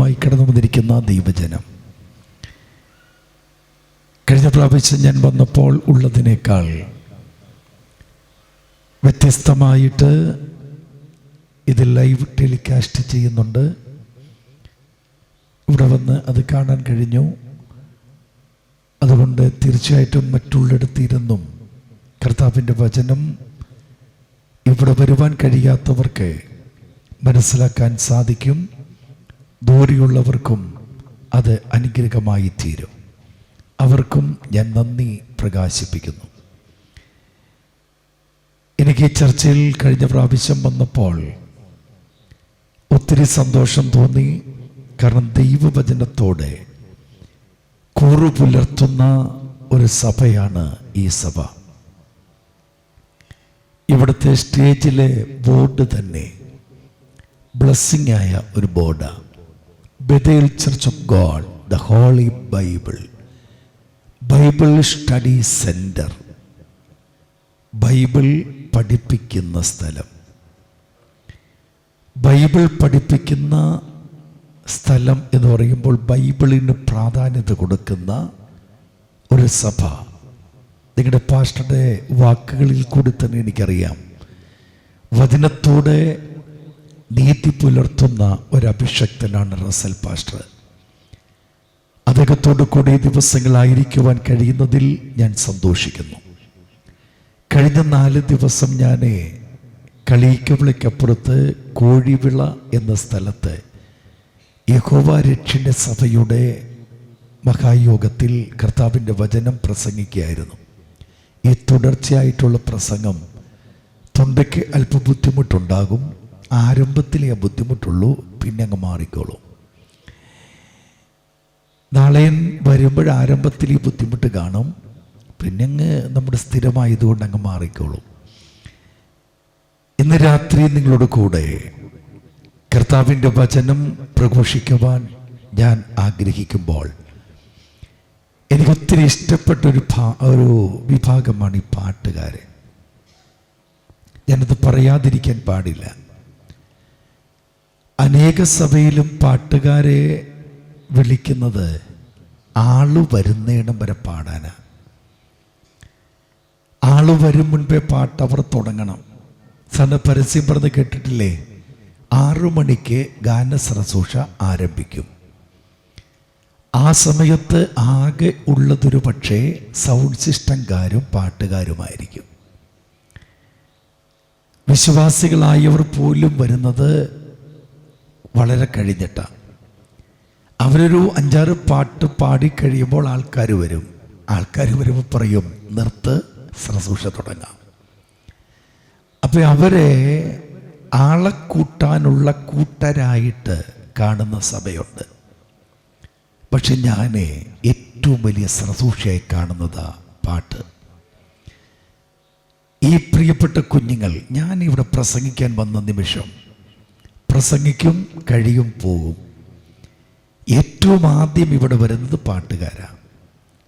വാക്കുകളുമായി കടന്നു വന്നിരിക്കുന്ന ദൈവജനം, കഴിഞ്ഞ പ്രാവശ്യം ഞാൻ വന്നപ്പോൾ ഉള്ളതിനേക്കാൾ വ്യത്യസ്തമായിട്ട് ഇത് ലൈവ് ടെലികാസ്റ്റ് ചെയ്യുന്നുണ്ട്. ഇവിടെ വന്ന് അത് കാണാൻ കഴിഞ്ഞു. അതുകൊണ്ട് തീർച്ചയായിട്ടും മറ്റുള്ളിടത്തിരുന്നും കർത്താവിൻ്റെ വചനം ഇവിടെ വരുവാൻ കഴിയാത്തവർക്ക് മനസ്സിലാക്കാൻ സാധിക്കും. ദൂരെയുള്ളവർക്കും അത് അനുഗ്രഹമായി തീരും. അവർക്കും ഞാൻ നന്ദി പ്രകാശിപ്പിക്കുന്നു. എനിക്ക് ഈ ചർച്ചയിൽ കഴിഞ്ഞ പ്രാവശ്യം വന്നപ്പോൾ ഒത്തിരി സന്തോഷം തോന്നി. കാരണം ദൈവവചനത്തോടെ കൂറു പുലർത്തുന്ന ഒരു സഭയാണ് ഈ സഭ. ഇവിടുത്തെ സ്റ്റേജിലെ ബോർഡ് തന്നെ ബ്ലെസ്സിങ് ആയ ഒരു ബോർഡാണ്. Bethel church of God, the holy Bible, Bible study centre, Bible പഠിപ്പിക്കുന്ന സ്ഥലം. ബൈബിൾ പഠിപ്പിക്കുന്ന സ്ഥലം എന്ന് പറയുമ്പോൾ ബൈബിളിന് പ്രാധാന്യത കൊടുക്കുന്ന ഒരു സഭ. നിങ്ങളുടെ പാസ്റ്ററുടെ വാക്കുകളിൽ കൂടി തന്നെ എനിക്കറിയാം, വചനത്തോടെ നീതി പുലർത്തുന്ന ഒരു അഭിഷക്തനാണ് റസൽ പാസ്റ്റർ. അദ്ദേഹത്തോട് കൂടി ദിവസങ്ങളായിരിക്കുവാൻ കഴിയുന്നതിൽ ഞാൻ സന്തോഷിക്കുന്നു. കഴിഞ്ഞ 4 ദിവസം ഞാൻ കളീക്കവിളയ്ക്കപ്പുറത്ത് കോഴിവിള എന്ന സ്ഥലത്ത് യഹോവ രക്ഷൻ്റെ സഭയുടെ മഹായോഗത്തിൽ കർത്താവിൻ്റെ വചനം പ്രസംഗിക്കുകയായിരുന്നു. ഈ തുടർച്ചയായിട്ടുള്ള പ്രസംഗം തൊണ്ടയ്ക്ക് അല്പം ബുദ്ധിമുട്ടുണ്ടാകും. ആരംഭത്തിലേ ആ ബുദ്ധിമുട്ടുള്ളൂ, പിന്നെ അങ്ങ് മാറിക്കോളും. നാളെ വരുമ്പോൾ ആരംഭത്തിൽ ഈ ബുദ്ധിമുട്ട് കാണും, പിന്നെ അങ്ങ് നമ്മുടെ സ്ഥിരമായതുകൊണ്ട് അങ്ങ് മാറിക്കോളും. ഇന്ന് രാത്രി നിങ്ങളോട് കൂടെ കർത്താവിൻ്റെ വചനം പ്രഘോഷിക്കുവാൻ ഞാൻ ആഗ്രഹിക്കുമ്പോൾ എനിക്കൊത്തിരി ഇഷ്ടപ്പെട്ടൊരു ഒരു വിഭാഗമാണ് ഈ പാട്ടുകാർ. ഞാനത് പറയാതിരിക്കാൻ പാടില്ല. അനേക സഭയിലും പാട്ടുകാരെ വിളിക്കുന്നത് ആള് വരുന്നയിടം വരെ പാടാനാണ്. ആള് വരും മുൻപേ പാട്ട് അവർ തുടങ്ങണം. പരസ്യം പറഞ്ഞ് കേട്ടിട്ടില്ലേ? 6 മണിക്ക് ഗാനശുശ്രൂഷ ആരംഭിക്കും. ആ സമയത്ത് ആകെ ഉള്ളതൊരു പക്ഷേ സൗണ്ട് സിസ്റ്റംകാരും പാട്ടുകാരുമായിരിക്കും. വിശ്വാസികളായവർ പോലും വരുന്നത് വളരെ കഴിഞ്ഞിട്ടാണ്. അവരൊരു 5-6 പാട്ട് പാടിക്കഴിയുമ്പോൾ ആൾക്കാർ വരും. ആൾക്കാർ വരുമ്പോൾ പറയും നിർത്ത്, ശുശ്രൂഷ തുടങ്ങാം. അപ്പം അവരെ ആളെ കൂട്ടാനുള്ള കൂട്ടരായിട്ട് കാണുന്ന സഭയുണ്ട്. പക്ഷെ ഞാൻ ഏറ്റവും വലിയ ശുശ്രൂഷയായി കാണുന്നതാ പാട്ട്. ഈ പ്രിയപ്പെട്ട കുഞ്ഞുങ്ങൾ, ഞാനിവിടെ പ്രസംഗിക്കാൻ വന്ന നിമിഷം പ്രസംഗിക്കും, കഴിയും, പോകും. ഏറ്റവും ആദ്യം ഇവിടെ വരുന്നത് പാട്ടുകാരാണ്,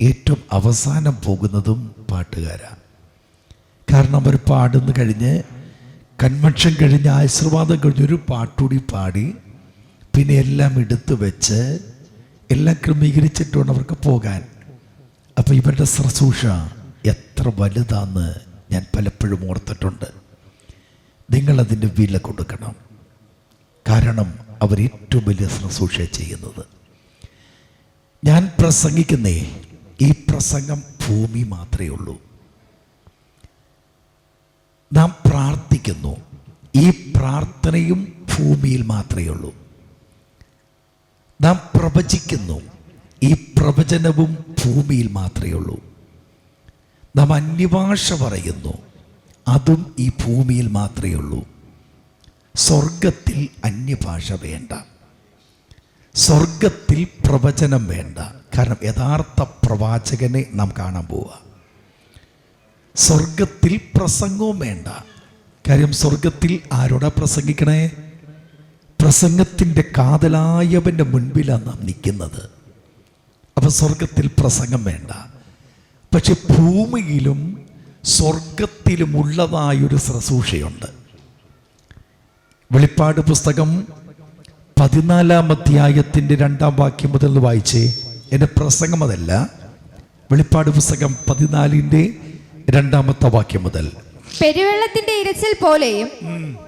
ഏറ്റവും അവസാനം പോകുന്നതും പാട്ടുകാരാണ്. കാരണം അവർ പാടുന്ന കഴിഞ്ഞ് കൺവെൻഷൻ കഴിഞ്ഞ് ആശീർവാദം കഴിഞ്ഞൊരു പാട്ടുകൂടി പാടി പിന്നെ എല്ലാം എടുത്തു വെച്ച് എല്ലാം ക്രമീകരിച്ചിട്ട് വേണം അവർക്ക് പോകാൻ. അപ്പോൾ ഇവരുടെ ശുശ്രൂഷ എത്ര വലുതാന്ന് ഞാൻ പലപ്പോഴും ഓർത്തിട്ടുണ്ട്. നിങ്ങളതിൻ്റെ വില കൊടുക്കണം. കാരണം അവർ ഏറ്റവും വലിയ ശുശ്രൂഷ ചെയ്യുന്നത്. ഞാൻ പ്രസംഗിക്കുന്നേ ഈ പ്രസംഗം ഭൂമി മാത്രമേ ഉള്ളൂ. നാം പ്രാർത്ഥിക്കുന്നു, ഈ പ്രാർത്ഥനയും ഭൂമിയിൽ മാത്രമേ ഉള്ളൂ. നാം പ്രവചിക്കുന്നു, ഈ പ്രവചനവും ഭൂമിയിൽ മാത്രമേ ഉള്ളൂ. നാം അന്യഭാഷ പറയുന്നു, അതും ഈ ഭൂമിയിൽ മാത്രമേ ഉള്ളൂ. സ്വർഗത്തിൽ അന്യഭാഷ വേണ്ട, സ്വർഗത്തിൽ പ്രവചനം വേണ്ട. കാരണം യഥാർത്ഥ പ്രവാചകനെ നാം കാണാൻ പോവുക. സ്വർഗത്തിൽ പ്രസംഗവും വേണ്ട. കാര്യം സ്വർഗത്തിൽ ആരോടാ പ്രസംഗിക്കണേ? പ്രസംഗത്തിൻ്റെ കാതലായവൻ്റെ മുൻപിലാണ് നാം നിൽക്കുന്നത്. അപ്പം സ്വർഗത്തിൽ പ്രസംഗം വേണ്ട. പക്ഷെ ഭൂമിയിലും സ്വർഗത്തിലുമുള്ളതായൊരു ശുശ്രൂഷയുണ്ട്. വെളിപ്പാട് പുസ്തകം 14 അധ്യായത്തിൻ്റെ 2 വാക്യം മുതൽ വായിച്ചേ. എൻ്റെ പ്രസംഗം അതല്ല, വെളിപ്പാട് പുസ്തകം 14 2 വാക്യം മുതൽ. പെരുവെള്ളത്തിന്റെ ഇരച്ചിൽ പോലെയും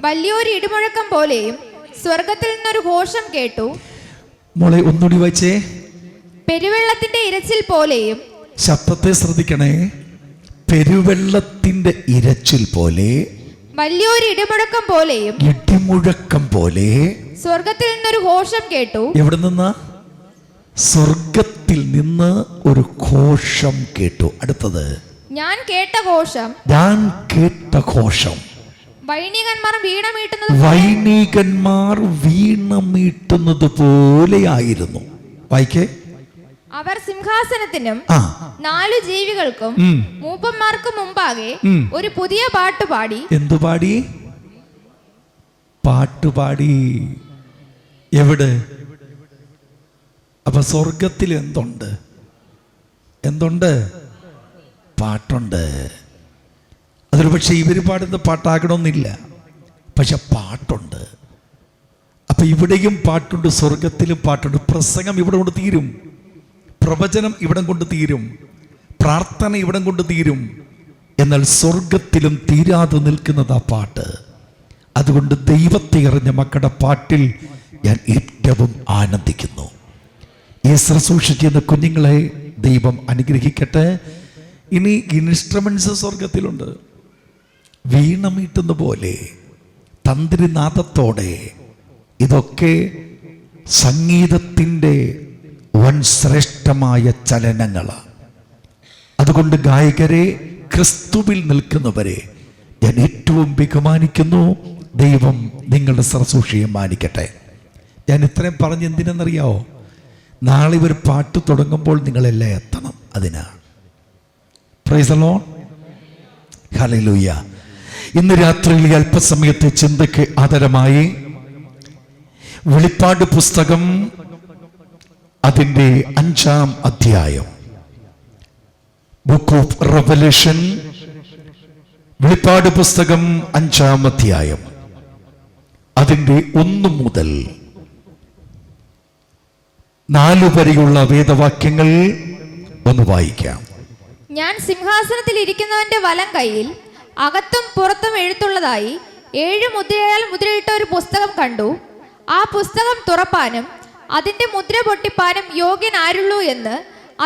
വലിയൊരു ഇടിമുഴക്കം പോലെയും സ്വർഗത്തിൽ നിന്നൊരു ഘോഷം കേട്ടു. മോളെ ഒന്നുകൂടി വായിച്ചേ. പെരുവെള്ളത്തിന്റെ ഇരച്ചിൽ പോലെയും. ശബ്ദത്തെ ശ്രദ്ധിക്കണേ. പെരുവെള്ളത്തിന്റെ ഇരച്ചിൽ പോലെ, വലിയൊരു ഇടിമുഴക്കം പോലെയും. ഇടിമുഴക്കം പോലെ സ്വർഗത്തിൽ നിന്നൊരു ഘോഷം കേട്ടു. എവിടെ നിന്ന്? സ്വർഗത്തിൽ നിന്ന് ഒരു ഘോഷം കേട്ടു. അടുത്തത്, ഞാൻ കേട്ട ഘോഷം. ഞാൻ കേട്ട ഘോഷം വൈണികന്മാർ വീണമീട്ടുന്നത് പോലെയായിരുന്നു. വായിക്കേ. അവർ സിംഹാസനത്തിനും 4 ജീവികൾക്കും മൂപ്പന്മാർക്കും മുമ്പാകെ ഒരു പുതിയ പാട്ടുപാടി. എന്തു പാടി? പാട്ടുപാടി. എവിടെ? അപ്പൊ സ്വർഗത്തിൽ എന്തുണ്ട്? എന്തുണ്ട്? പാട്ടുണ്ട്. അതൊരു പക്ഷെ ഇവർ പാടുന്ന പാട്ടാകണമെന്നില്ല, പക്ഷെ പാട്ടുണ്ട്. അപ്പൊ ഇവിടെയും പാട്ടുണ്ട്, സ്വർഗത്തിലും പാട്ടുണ്ട്. പ്രസംഗം ഇവിടെ കൊണ്ട് തീരും, പ്രവചനം ഇവിടം കൊണ്ട് തീരും, പ്രാർത്ഥന ഇവിടം കൊണ്ട് തീരും. എന്നാൽ സ്വർഗത്തിലും തീരാതെ നിൽക്കുന്നത് ആ പാട്ട്. അതുകൊണ്ട് ദൈവത്തെ അറിഞ്ഞ മക്കളുടെ പാട്ടിൽ ഞാൻ ഏറ്റവും ആനന്ദിക്കുന്നു. ഈ ശുശ്രൂഷ ചെയ്യുന്ന കുഞ്ഞുങ്ങളെ ദൈവം അനുഗ്രഹിക്കട്ടെ. ഇനി ഇൻസ്ട്രുമെന്റ്സ് സ്വർഗത്തിലുണ്ട്. വീണമീട്ടുന്ന പോലെ, തന്ത്രിനാദത്തോടെ. ഇതൊക്കെ സംഗീതത്തിൻ്റെ വൻ ശ്രേഷ്ഠമായ ചലനങ്ങളാണ്. അതുകൊണ്ട് ഗായകരെ, ക്രിസ്തുവിൽ നിൽക്കുന്നവരെ ഞാൻ ഏറ്റവും ബഹുമാനിക്കുന്നു. ദൈവം നിങ്ങളുടെ ശുശ്രൂഷയെ മാനിക്കട്ടെ. ഞാൻ ഇത്രയും പറഞ്ഞ് എന്തിനെന്നറിയാവോ? നാളെ ഒരു പാട്ട് തുടങ്ങുമ്പോൾ നിങ്ങളെല്ലാം എത്തണം. അതിനാണ്. Price the Lord. ഹല്ലേലൂയ. ഇന്ന് രാത്രിയിൽ അല്പസമയത്തെ ചിന്തയ്ക്ക് ആദരമായി വെളിപ്പാട് പുസ്തകം അതിൻ്റെ 5 അധ്യായം, ബുക്ക് ഓഫ് റെവലേഷൻ, വെളിപ്പാട് പുസ്തകം 5 അധ്യായം അതിൻ്റെ 1 മുതൽ 4 വരെയുള്ള വേദവാക്യങ്ങൾ ഒന്ന് വായിക്കാം. ഞാൻ സിംഹാസനത്തിൽ ഇരിക്കുന്നവന്റെ വലം കൈയിൽ അകത്തും പുറത്തും എഴുത്തുള്ളതായി 7 മുദ്രയാൽ മുദ്രയിട്ട ഒരു പുസ്തകം കണ്ടു. ആ പുസ്തകം തുറപ്പാനും അതിന്റെ മുദ്ര പൊട്ടിപ്പാനും യോഗ്യൻ ആരുള്ളൂ എന്ന്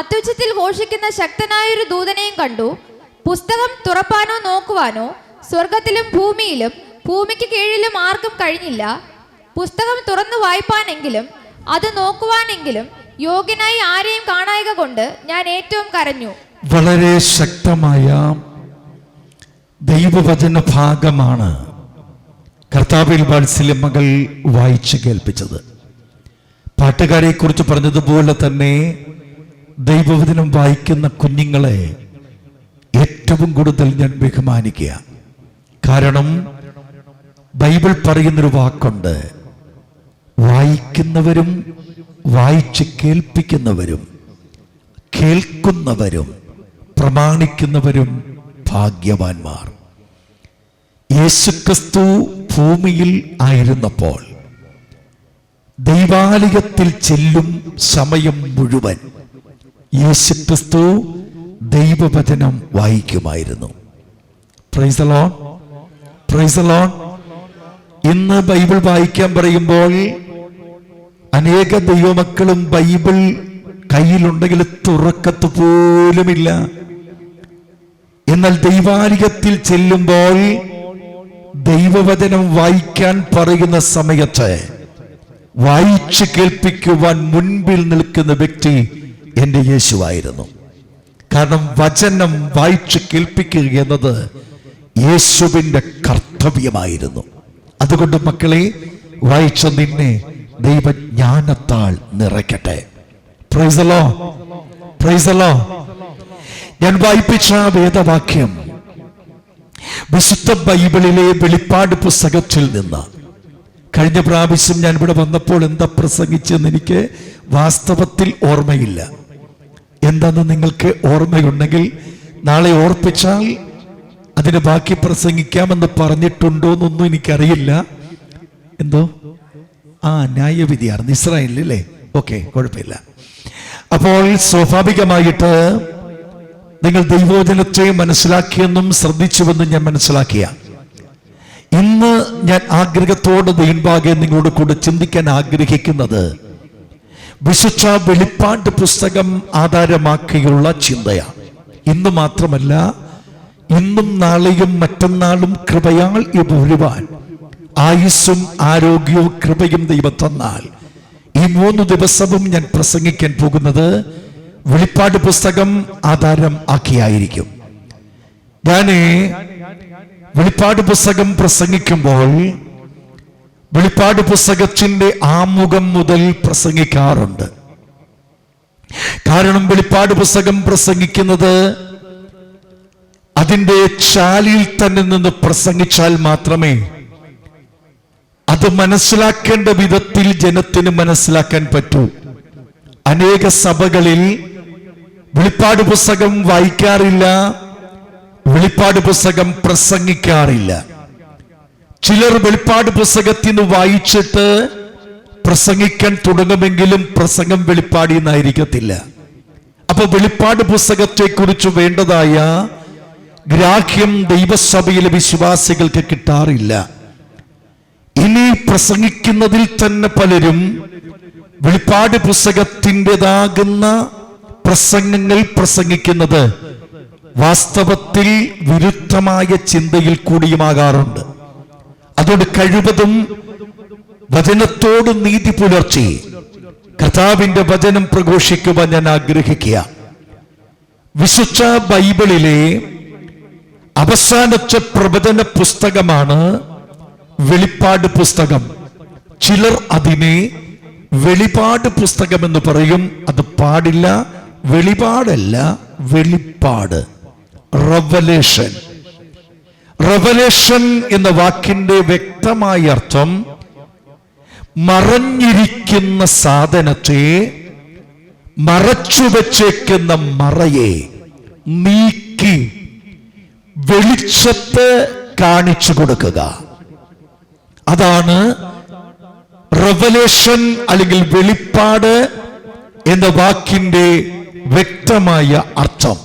അത്യുച്ചത്തിൽ ഘോഷിക്കുന്ന ശക്തനായൊരു ദൂതനെയും കണ്ടു. പുസ്തകം തുറപ്പാനോ നോക്കുവാനോ സ്വർഗത്തിലും ഭൂമിയിലും ഭൂമിക്ക് കീഴിലും ആർക്കും കഴിഞ്ഞില്ല. പുസ്തകം തുറന്നു വായിപ്പാനെങ്കിലും അത് നോക്കുവാനെങ്കിലും യോഗ്യനായി ആരെയും കാണായക കൊണ്ട് ഞാൻ ഏറ്റവും കരഞ്ഞു. വളരെ ശക്തമായ ദൈവവചന ഭാഗമാണ് കർത്താവിൽ വാത്സല്യം മകൾ വായിച്ചു കേൾപ്പിച്ചത്. പാട്ടുകാരെ കുറിച്ച് പറഞ്ഞതുപോലെ തന്നെ ദൈവവചനം വായിക്കുന്ന കുഞ്ഞുങ്ങളെ ഏറ്റവും കൂടുതൽ ഞാൻ ബഹുമാനിക്കുക. കാരണം ബൈബിൾ പറയുന്നൊരു വാക്കുണ്ട്, വായിക്കുന്നവരും വായിച്ച് കേൾപ്പിക്കുന്നവരും കേൾക്കുന്നവരും പ്രമാണിക്കുന്നവരും ഭാഗ്യവാന്മാർ. യേശുക്രിസ്തു ഭൂമിയിൽ ആയിരുന്നപ്പോൾ ദൈവാലയത്തിൽ ചെല്ലും സമയം മുഴുവൻ യേശുക്രിസ്തു ദൈവവചനം വായിക്കുമായിരുന്നു. Price the Lord, praise the Lord. ഇന്ന് ബൈബിൾ വായിക്കാൻ പറയുമ്പോൾ അനേക ദൈവമക്കളും ബൈബിൾ കയ്യിലുണ്ടെങ്കിൽ തുറക്കത്ത് പോലുമില്ല. എന്നാൽ ദൈവാലയത്തിൽ ചെല്ലുമ്പോൾ ദൈവവചനം വായിക്കാൻ പറയുന്ന സമയത്ത് വായിച്ചു കേൾപ്പിക്കുവാൻ മുൻപിൽ നിൽക്കുന്ന വ്യക്തി എൻ്റെ യേശുവായിരുന്നു. കാരണം വചനം വായിച്ചു കേൾപ്പിക്കുക എന്നത് യേശുവിൻ്റെ കർത്തവ്യമായിരുന്നു. അതുകൊണ്ട് മക്കളെ, വായിച്ച നിന്നെ ദൈവജ്ഞാനത്താൽ നിറയ്ക്കട്ടെ. Praise the Lord, praise the Lord. ഞാൻ വായിപ്പിച്ച വേദവാക്യം വിശുദ്ധ ബൈബിളിലെ വെളിപ്പാട് പുസ്തകത്തിൽ നിന്ന്. കഴിഞ്ഞ പ്രാവശ്യം ഞാൻ ഇവിടെ വന്നപ്പോൾ എന്താ പ്രസംഗിച്ചെന്ന് എനിക്ക് വാസ്തവത്തിൽ ഓർമ്മയില്ല. എന്താന്ന് നിങ്ങൾക്ക് ഓർമ്മയുണ്ടെങ്കിൽ നാളെ ഓർപ്പിച്ചാൽ അതിന് ബാക്കി പ്രസംഗിക്കാമെന്ന് പറഞ്ഞിട്ടുണ്ടോ എന്നൊന്നും എനിക്കറിയില്ല. എന്തോ ന്യായവിധിയായിരുന്നു ഇസ്രായേലിൽ അല്ലേ? ഓക്കെ, കുഴപ്പമില്ല. അപ്പോൾ സ്വാഭാവികമായിട്ട് നിങ്ങൾ ദൈവവചനത്തെ മനസ്സിലാക്കിയെന്നും ശ്രദ്ധിച്ചുവെന്നും ഞാൻ മനസ്സിലാക്കിയ ഇന്ന് ഞാൻ ആഗ്രഹത്തോടെ ദൈവഭാഗെ നിങ്ങളോട് കൂടെ ചിന്തിക്കാൻ ആഗ്രഹിക്കുന്നത് വിശുദ്ധ വെളിപ്പാട് പുസ്തകം ആധാരമാക്കിയുള്ള ചിന്തയാണ്. ഇന്ന് മാത്രമല്ല, ഇന്നും നാളെയും മറ്റന്നാളും കൃപയാൽ ഇത് ഒഴിവാൻ ആയുസ്സും ആരോഗ്യവും കൃപയും ദൈവം തന്നാൽ ഈ 3 ദിവസവും ഞാൻ പ്രസംഗിക്കാൻ പോകുന്നത് വെളിപ്പാട് പുസ്തകം ആധാരം ആക്കിയായിരിക്കും. ഞാൻ വെളിപ്പാട് പുസ്തകം പ്രസംഗിക്കുമ്പോൾ വെളിപ്പാട് പുസ്തകത്തിന്റെ ആമുഖം മുതൽ പ്രസംഗിക്കാറുണ്ട്. കാരണം വെളിപ്പാട് പുസ്തകം പ്രസംഗിക്കുന്നത് അതിന്റെ ചാലിൽ തന്നെ നിന്ന് പ്രസംഗിച്ചാൽ മാത്രമേ അത് മനസ്സിലാക്കേണ്ട വിധത്തിൽ ജനത്തിന് മനസ്സിലാക്കാൻ പറ്റൂ. അനേക സഭകളിൽ വെളിപ്പാട് പുസ്തകം വായിക്കാറില്ല, വെളിപ്പാട് പുസ്തകം പ്രസംഗിക്കാറില്ല. ചിലർ വെളിപ്പാട് പുസ്തകത്തിൽ നിന്ന് വായിച്ചിട്ട് പ്രസംഗിക്കാൻ തുടങ്ങുമെങ്കിലും പ്രസംഗം വെളിപ്പാടിൽ നിന്നായിരിക്കത്തില്ല. അപ്പൊ വെളിപ്പാട് പുസ്തകത്തെ കുറിച്ച് വേണ്ടതായ ഗ്രാഹ്യം ദൈവസഭയിലെ വിശ്വാസികൾക്ക് കിട്ടാറില്ല. ഇനി പ്രസംഗിക്കുന്നതിൽ തന്നെ പലരും വെളിപ്പാട് പുസ്തകത്തിൻ്റെതാകുന്ന പ്രസംഗങ്ങൾ പ്രസംഗിക്കുന്നത് വാസ്തവത്തിൽ വിരുദ്ധമായ ചിന്തയിൽ കൂടിയുമാകാറുണ്ട്. അതുകൊണ്ട് കഴിവതും വചനത്തോട് നീതി പുലർച്ചി കർത്താവിന്റെ വചനം പ്രഘോഷിക്കുവാൻ ഞാൻ ആഗ്രഹിക്കുക. വിശുദ്ധ ബൈബിളിലെ അവസാനത്തെ പ്രവചന പുസ്തകമാണ് വെളിപ്പാട് പുസ്തകം. ചിലർ അതിനെ വെളിപാട് പുസ്തകം എന്ന് പറയും. അത് പാടില്ല, വെളിപാടല്ല, വെളിപ്പാട്, റെവലേഷൻ. റെവലേഷൻ എന്ന വാക്കിന്റെ വ്യക്തമായ അർത്ഥം മറഞ്ഞിരിക്കുന്ന സാധനത്തെ, മറച്ചു വച്ചേക്കുന്ന മറയെ നീക്കി വെളിച്ചത്ത് കാണിച്ചു കൊടുക്കുക. അതാണ് റെവലേഷൻ അല്ലെങ്കിൽ വെളിപ്പാട് എന്ന വാക്കിന്റെ വ്യക്തമായ അർത്ഥം.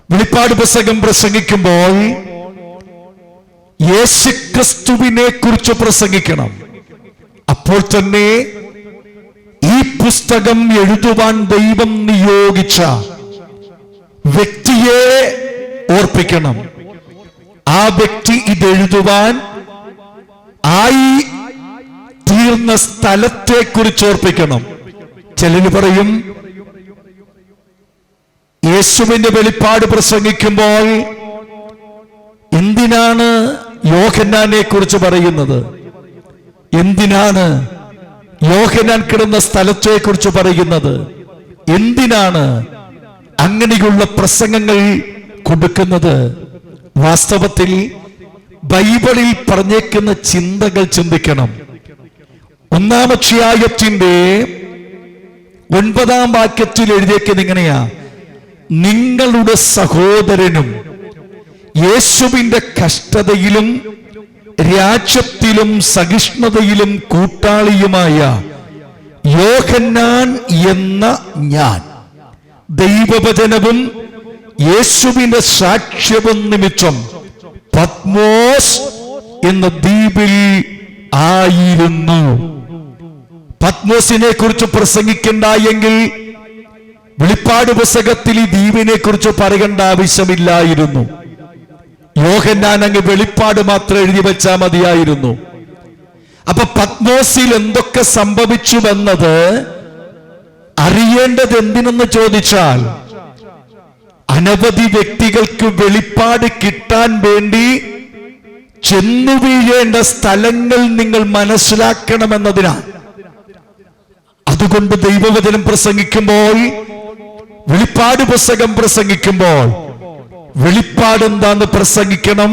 വെളിപ്പാട് പുസ്തകം പ്രസംഗിക്കുമ്പോൾ യേശുക്രിസ്തുവിനെ കുറിച്ച് പ്രസംഗിക്കണം. അപ്പോൾ തന്നെ ഈ പുസ്തകം എഴുതുവാൻ ദൈവം നിയോഗിച്ച വ്യക്തിയെ ഓർപ്പിക്കണം. ആ വ്യക്തി ഇതെഴുതുവാൻ ആയി തീർന്ന സ്ഥലത്തെ കുറിച്ച് ഓർപ്പിക്കണം. ചിലര് പറയും യേശുവിന്റെ വെളിപ്പാട് പ്രസംഗിക്കുമ്പോൾ എന്തിനാണ് യോഹന്നാനെ കുറിച്ച് പറയുന്നത്? എന്തിനാണ് യോഹന്നാൻ കിടന്ന സ്ഥലത്തെ കുറിച്ച് പറയുന്നത്? എന്തിനാണ് അങ്ങനെയുള്ള പ്രസംഗങ്ങൾ കൊടുക്കുന്നത്? വാസ്തവത്തിൽ ബൈബിളിൽ പറഞ്ഞേക്കുന്ന ചിന്തകൾ ചിന്തിക്കണം. 1-ാം അധ്യായത്തിന്റെ 9-ാം വാക്യത്തിൽ എഴുതിയേക്കുന്നത് ഇങ്ങനെയാ: നിങ്ങളുടെ സഹോദരനും യേശുവിന്റെ കഷ്ടതയിലും രാജ്യത്തിലും സഹിഷ്ണുതയിലും കൂട്ടാളിയുമായ യോഹന്നാൻ എന്ന ഞാൻ ദൈവവചനവും യേശുവിന്റെ സാക്ഷ്യവും നിമിത്തം പത്മോസ് എന്ന ദ്വീപിൽ ആയിരുന്നു. പത്മോസിനെ കുറിച്ച് പ്രസംഗിക്കണ്ട എങ്കിൽ വെളിപ്പാട് പുസ്തകത്തിൽ ഈ ദ്വീപിനെ കുറിച്ച് പറയേണ്ട ആവശ്യമില്ലായിരുന്നു. യോഹന്നാൻ അങ്ങ് വെളിപ്പാട് മാത്രം എഴുതി വെച്ചാൽ മതിയായിരുന്നു. അപ്പൊ പത്മോസിൽ എന്തൊക്കെ സംഭവിച്ചുവെന്നത് അറിയേണ്ടത് എന്തിനെന്ന് ചോദിച്ചാൽ, അനവധി വ്യക്തികൾക്ക് വെളിപ്പാട് കിട്ടാൻ വേണ്ടി ചെന്നു വീഴേണ്ട സ്ഥലങ്ങൾ നിങ്ങൾ മനസ്സിലാക്കണമെന്നതിനാണ്. അതുകൊണ്ട് ദൈവവചനം പ്രസംഗിക്കുമ്പോൾ, വെളിപ്പാട് പുസ്തകം പ്രസംഗിക്കുമ്പോൾ വെളിപ്പാട് എന്താന്ന് പ്രസംഗിക്കണം.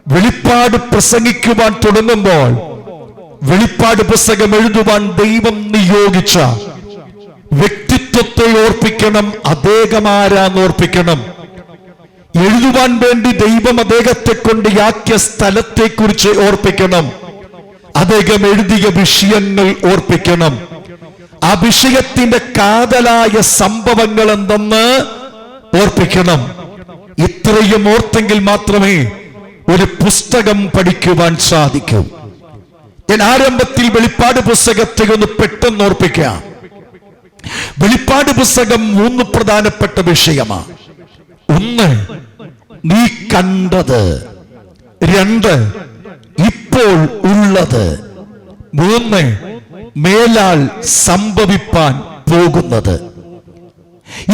വെളിപ്പാട് പ്രസംഗിക്കുവാൻ തുടങ്ങുമ്പോൾ വെളിപ്പാട് പുസ്തകം എഴുതുവാൻ ദൈവം നിയോഗിച്ച വ്യക്തിത്വത്തെ ഓർപ്പിക്കണം. അദ്ദേഹം ആരാന്ന് ഓർപ്പിക്കണം. എഴുതുവാൻ വേണ്ടി ദൈവം അദ്ദേഹത്തെ കൊണ്ട് യാക്കിയ സ്ഥലത്തെ കുറിച്ച് ഓർപ്പിക്കണം. അദ്ദേഹം എഴുതിയ വിഷയങ്ങൾ ഓർപ്പിക്കണം. ആ വിഷയത്തിന്റെ കാതലായ സംഭവങ്ങൾ എന്തെന്ന് ഓർപ്പിക്കണം. ഇത്രയും ഓർത്തെങ്കിൽ മാത്രമേ ഒരു പുസ്തകം പഠിക്കുവാൻ സാധിക്കൂ. ഞാൻ ആരംഭത്തിൽ വെളിപ്പാട് പുസ്തകത്തെ ഒന്ന് പെട്ടെന്ന് ഓർപ്പിക്കാം. വെളിപ്പാട് പുസ്തകം 3 പ്രധാനപ്പെട്ട വിഷയമാണ്. 1, നീ കണ്ടത്. 2, ഇപ്പോൾ ഉള്ളത്. 3, മേലാൽ സംഭവിപ്പാൻ പോകുന്നത്.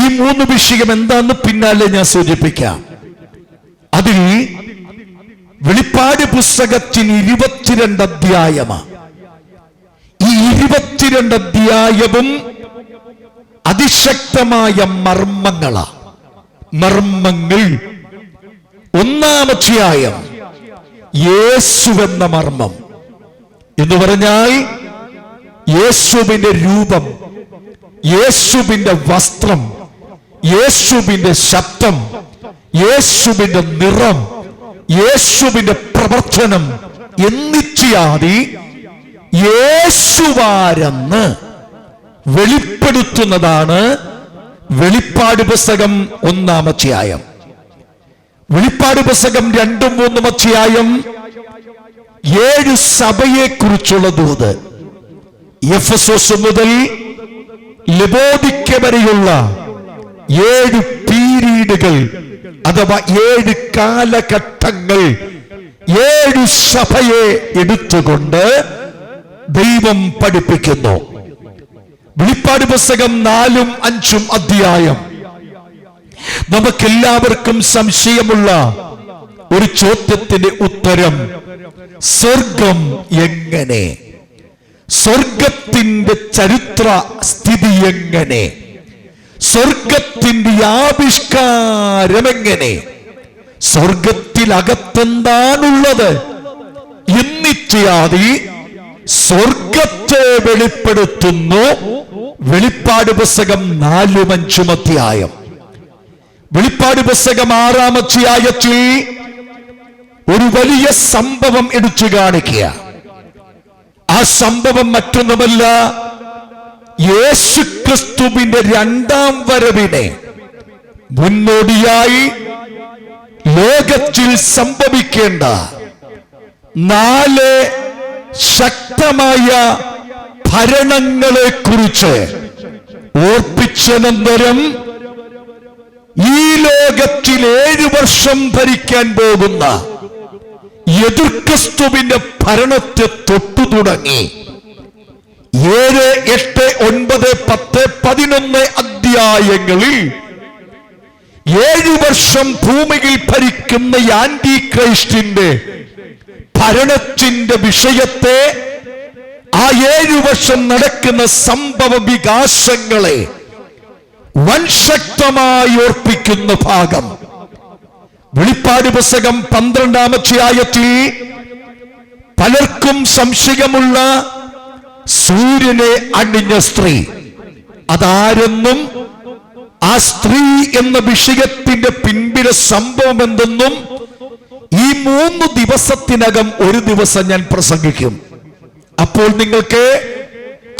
ഈ 3 വിഷയം എന്താന്ന് പിന്നാലെ ഞാൻ സൂചിപ്പിക്കാം. അതിൽ വെളിപ്പാട് പുസ്തകത്തിന് 22 അധ്യായമാണ്. ഈ 22 അധ്യായവും അതിശക്തമായ മർമ്മങ്ങളാ. മർമ്മങ്ങൾ. 1-ാം അധ്യായം യേശു എന്ന മർമ്മം എന്ന് പറഞ്ഞാൽ യേശുവിന്റെ രൂപം, യേശുവിന്റെ വസ്ത്രം, യേശുവിന്റെ ശബ്ദം, യേശുവിന്റെ നിറം, യേശുവിന്റെ പ്രവർത്തനം എന്നിത്യാദി യേശുവാരെന്ന് വെളിപ്പെടുത്തുന്നതാണ് വെളിപ്പാട് പുസ്തകം 1-ാം അധ്യായം. വെളിപ്പാട് പുസ്തകം 2-ഉം 3-ഉം അധ്യായം 7 സഭയെ കുറിച്ചുള്ള ദൂത്. എഫെസോസ് മുതൽ ലബോദിക്ക വരെയുള്ള 7 പീരീഡുകൾ അഥവാ 7 കാലഘട്ടങ്ങൾ, 7 സഭയെ എടുത്തുകൊണ്ട് ദൈവം പഠിപ്പിക്കുന്നു. വെളിപ്പാട് പുസ്തകം 4-ഉം 5-ഉം അധ്യായം നമുക്കെല്ലാവർക്കും സംശയമുള്ള ഒരു ചോദ്യത്തിന്റെ ഉത്തരം: സ്വർഗം എങ്ങനെ? സ്വർഗത്തിന്റെ ചരിത്ര സ്ഥിതി എങ്ങനെ? സ്വർഗത്തിന്റെ ആവിഷ്കാരം എങ്ങനെ? സ്വർഗത്തിലകത്തെന്താണുള്ളത് എന്നിത്യാദി സ്വർഗത്തെ വെളിപ്പെടുത്തുന്നു വെളിപ്പാട് പുസ്തകം 4-ഉം 5-ഉം അധ്യായം. വെളിപ്പാട് പുസ്തകം 6-ാം അധ്യായത്തിൽ ഒരു വലിയ സംഭവം എടുത്തു കാണിക്കുക. ആ സംഭവം മറ്റൊന്നുമല്ല, യേശുക്രിസ്തുവിന്റെ 2-ാം വരവിനെ മുന്നോടിയായി ലോകത്തിൽ സംഭവിക്കേണ്ട 4 ശക്തമായ ഭരണങ്ങളെ കുറിച്ച് ഓർപ്പിച്ചനന്തരം ഈ ലോകത്തിൽ 7 വർഷം ഭരിക്കാൻ പോകുന്ന എതിർക്രിസ്തുവിന്റെ ഭരണത്തെ തൊട്ടു തുടങ്ങി 7, 8, 9, 10, 11 അധ്യായങ്ങളിൽ 7 വർഷം ഭൂമിയിൽ ഭരിക്കുന്ന ആന്റി ക്രൈസ്റ്റിന്റെ ഭരണത്തിന്റെ വിഷയത്തെ, ആ 7 വർഷം നടക്കുന്ന സംഭവ വികാസങ്ങളെ വൻശക്തമായി ഓർപ്പിക്കുന്ന ഭാഗം വെളിപ്പാട് പുസ്തകം 12-ാം അധ്യായത്തിൽ പലർക്കും സംശയമുള്ള സൂര്യനെ അണിഞ്ഞ സ്ത്രീ അതാരെന്നും ആ സ്ത്രീ എന്ന വിഷയത്തിന്റെ പിൻപിലെ സംഭവം എന്തെന്നും ഈ 3 ദിവസത്തിനകം ഒരു ദിവസം ഞാൻ പ്രസംഗിക്കും. അപ്പോൾ നിങ്ങൾക്ക്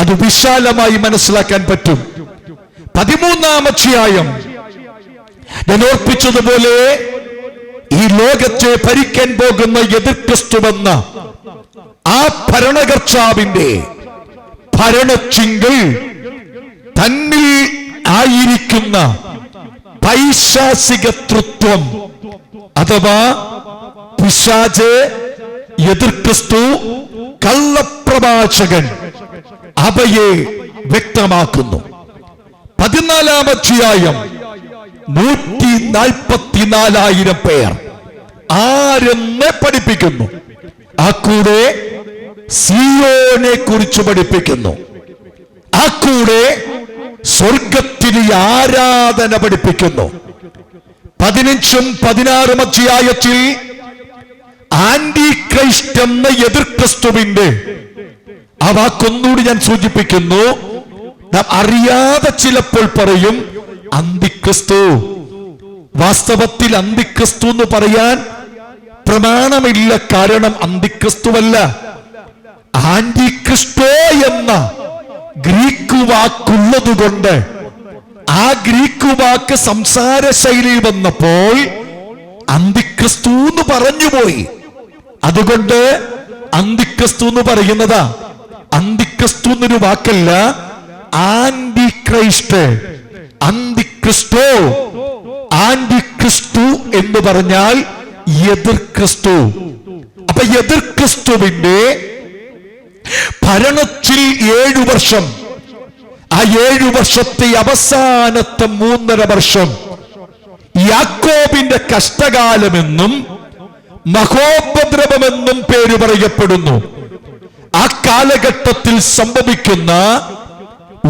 അത് വിശാലമായി മനസ്സിലാക്കാൻ പറ്റും. 13-ാം അധ്യായം ഞാൻ ഓർപ്പിച്ചതുപോലെ ഈ ലോകത്തെ ഭരിക്കാൻ പോകുന്ന എതിർക്രിസ്തുവെന്ന ആ ഭരണകർത്താവിന്റെ ഭരണച്ചിങ്കിൽ തന്നിൽ ആയിരിക്കുന്ന പൈശാചികത്വം അഥവാ പിശാച്, എതിർക്രിസ്തു, കള്ളപ്രവാചകൻ അവയെ വ്യക്തമാക്കുന്നു. 14-ാം അധ്യായം 144,000 പേർ ആരെന്ന് പഠിപ്പിക്കുന്നു. ആ കൂടെ സിയോനെ കുറിച്ച് പഠിപ്പിക്കുന്നു. ആ കൂടെ സ്വർഗത്തിലെ ആരാധന പഠിപ്പിക്കുന്നു. 15-ഉം 16-ഉം അധ്യായത്തിൽ ആന്റി ക്രൈസ്റ്റ് എന്ന എതിർക്രിസ്തുവിന്റെ ആ വാക്കൊന്നുകൂടി ഞാൻ സൂചിപ്പിക്കുന്നു. നാം അറിയാതെ ചിലപ്പോൾ പറയും അന്തിക്രിസ്തു. വാസ്തവത്തിൽ അന്തിക്രിസ്തു എന്ന് പറയാൻ പ്രമാണമില്ല. കാരണം അന്തിക്രിസ്തുവല്ല, ആന്റിക്രിസ്റ്റോ എന്ന ഗ്രീക്ക് വാക്കുള്ളത് കൊണ്ട് ആ ഗ്രീക്ക് വാക്ക് സംസാര ശൈലിയിൽ വന്നപ്പോൾ അന്തിക്രിസ്തു എന്ന് പറഞ്ഞുപോയി. അതുകൊണ്ട് അന്തിക്രിസ്തു എന്ന് പറയുന്നതാ. അന്തിക്രിസ്തു എന്നൊരു വാക്കല്ല, ആന്റിക്രൈസ്റ്റ്, അന്തിക്രിസ്റ്റോ. ആന്റിക്രിസ്തു എന്ന് പറഞ്ഞാൽ എതിർ ക്രിസ്തു. അപ്പൊ എതിർ ക്രിസ്തുവിന്റെ ഭരണത്തിൽ 7 വർഷം, ആ 7 വർഷത്തെ അവസാനത്തെ 3.5 വർഷം യാക്കോബിന്റെ കഷ്ടകാലമെന്നും മഹോപദ്രവമെന്നും പേര് പറയപ്പെടുന്നു. ആ കാലഘട്ടത്തിൽ സംഭവിക്കുന്ന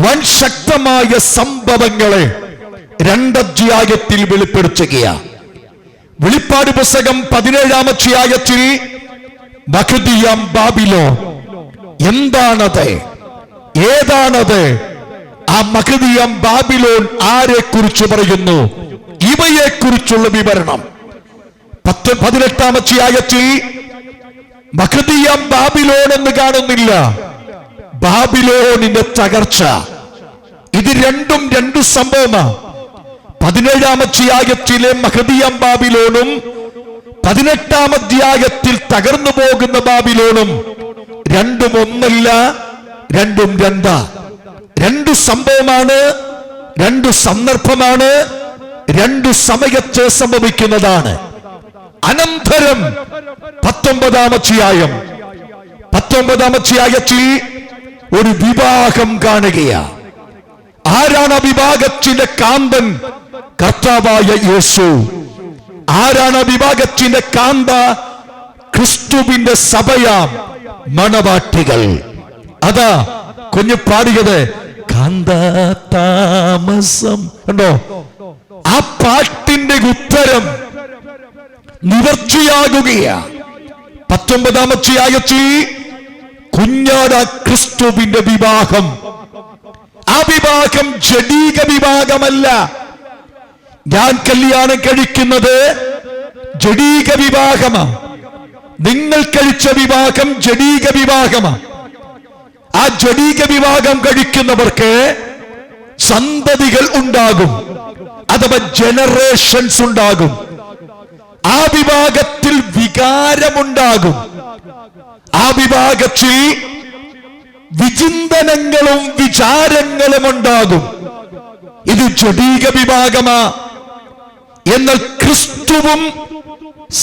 വൻ ശക്തമായ സംഭവങ്ങളെ 2 അധ്യായത്തിൽ വെളിപ്പെടുത്തുകയാണ്. വെളിപ്പാട് പുസ്തകം 17-ാം അധ്യായത്തിൽ മഗ്ദിയാം ബാബിലോൺ എന്താണത്, ഏതാണത്? ആ മഗ്ദിയാം ബാബിലോൺ ആരെ കുറിച്ച് പറയുന്നു? ഇവയെ കുറിച്ചുള്ള വിവരണം 18-ാം അധ്യായത്തിൽ മഗ്ദിയാം ബാബിലോൺ എന്ന് കാണുന്നില്ല, ബാബിലോണിന്റെ തകർച്ച. ഇത് രണ്ടും 2 സംഭവമാണ്. 17-ാം അധ്യായത്തിലെ മഗ്ദിയാം ബാബിലോണും 18-ാം അധ്യായത്തിൽ തകർന്നു പോകുന്ന ബാബിലോണും രണ്ടും ഒന്നല്ല, രണ്ടും 2 സംഭവമാണ്, 2 സന്ദർഭമാണ്, 2 സമയത്ത് സംഭവിക്കുന്നതാണ്. അനന്തരം 19-ാം അധ്യായം, 19-ാം അധ്യായത്തിൽ ഒരു വിവാഹം കാണുകയാണ്. ആരാണ് ആ വിവാഹത്തിന്റെ കാന്തൻ? കർത്താവായ യേശു. ആരാണ് ആ വിവാഹത്തിന്റെ കാന്ത? ക്രിസ്തുവിന്റെ സഭയാം മണവാട്ടികൾ. അതാ കുഞ്ഞു പാടിയത് കാന്താതാമസം കണ്ടോ? ആ പാട്ടിന്റെ ഉത്തരം നിവർത്തിയാകുകയാണ്. 19-ാം അധ്യായത്തിൽ കുഞ്ഞാട ക്രിസ്തുവിന്റെ വിവാഹം. ആ വിവാഹം ജഡീക വിവാഹമല്ല. ഞാൻ കല്യാണം കഴിക്കുന്നത് ജഡീക വിവാഹമാണ്. നിങ്ങൾ കഴിച്ച വിവാഹം ജഡീക വിവാഹമാണ്. ആ ജഡീക വിവാഹം കഴിക്കുന്നവർക്ക് സന്തതികൾ ഉണ്ടാകും, അഥവാ ജനറേഷൻസ് ഉണ്ടാകും. ആ വിവാഹത്തിൽ വികാരമുണ്ടാകും. ആ വിവാഹത്തിൽ വിചിന്തനങ്ങളും വിചാരങ്ങളും ഉണ്ടാകും. ഇത് ജഡീക വിവാഹമാ. എന്നാൽ ക്രിസ്തുവും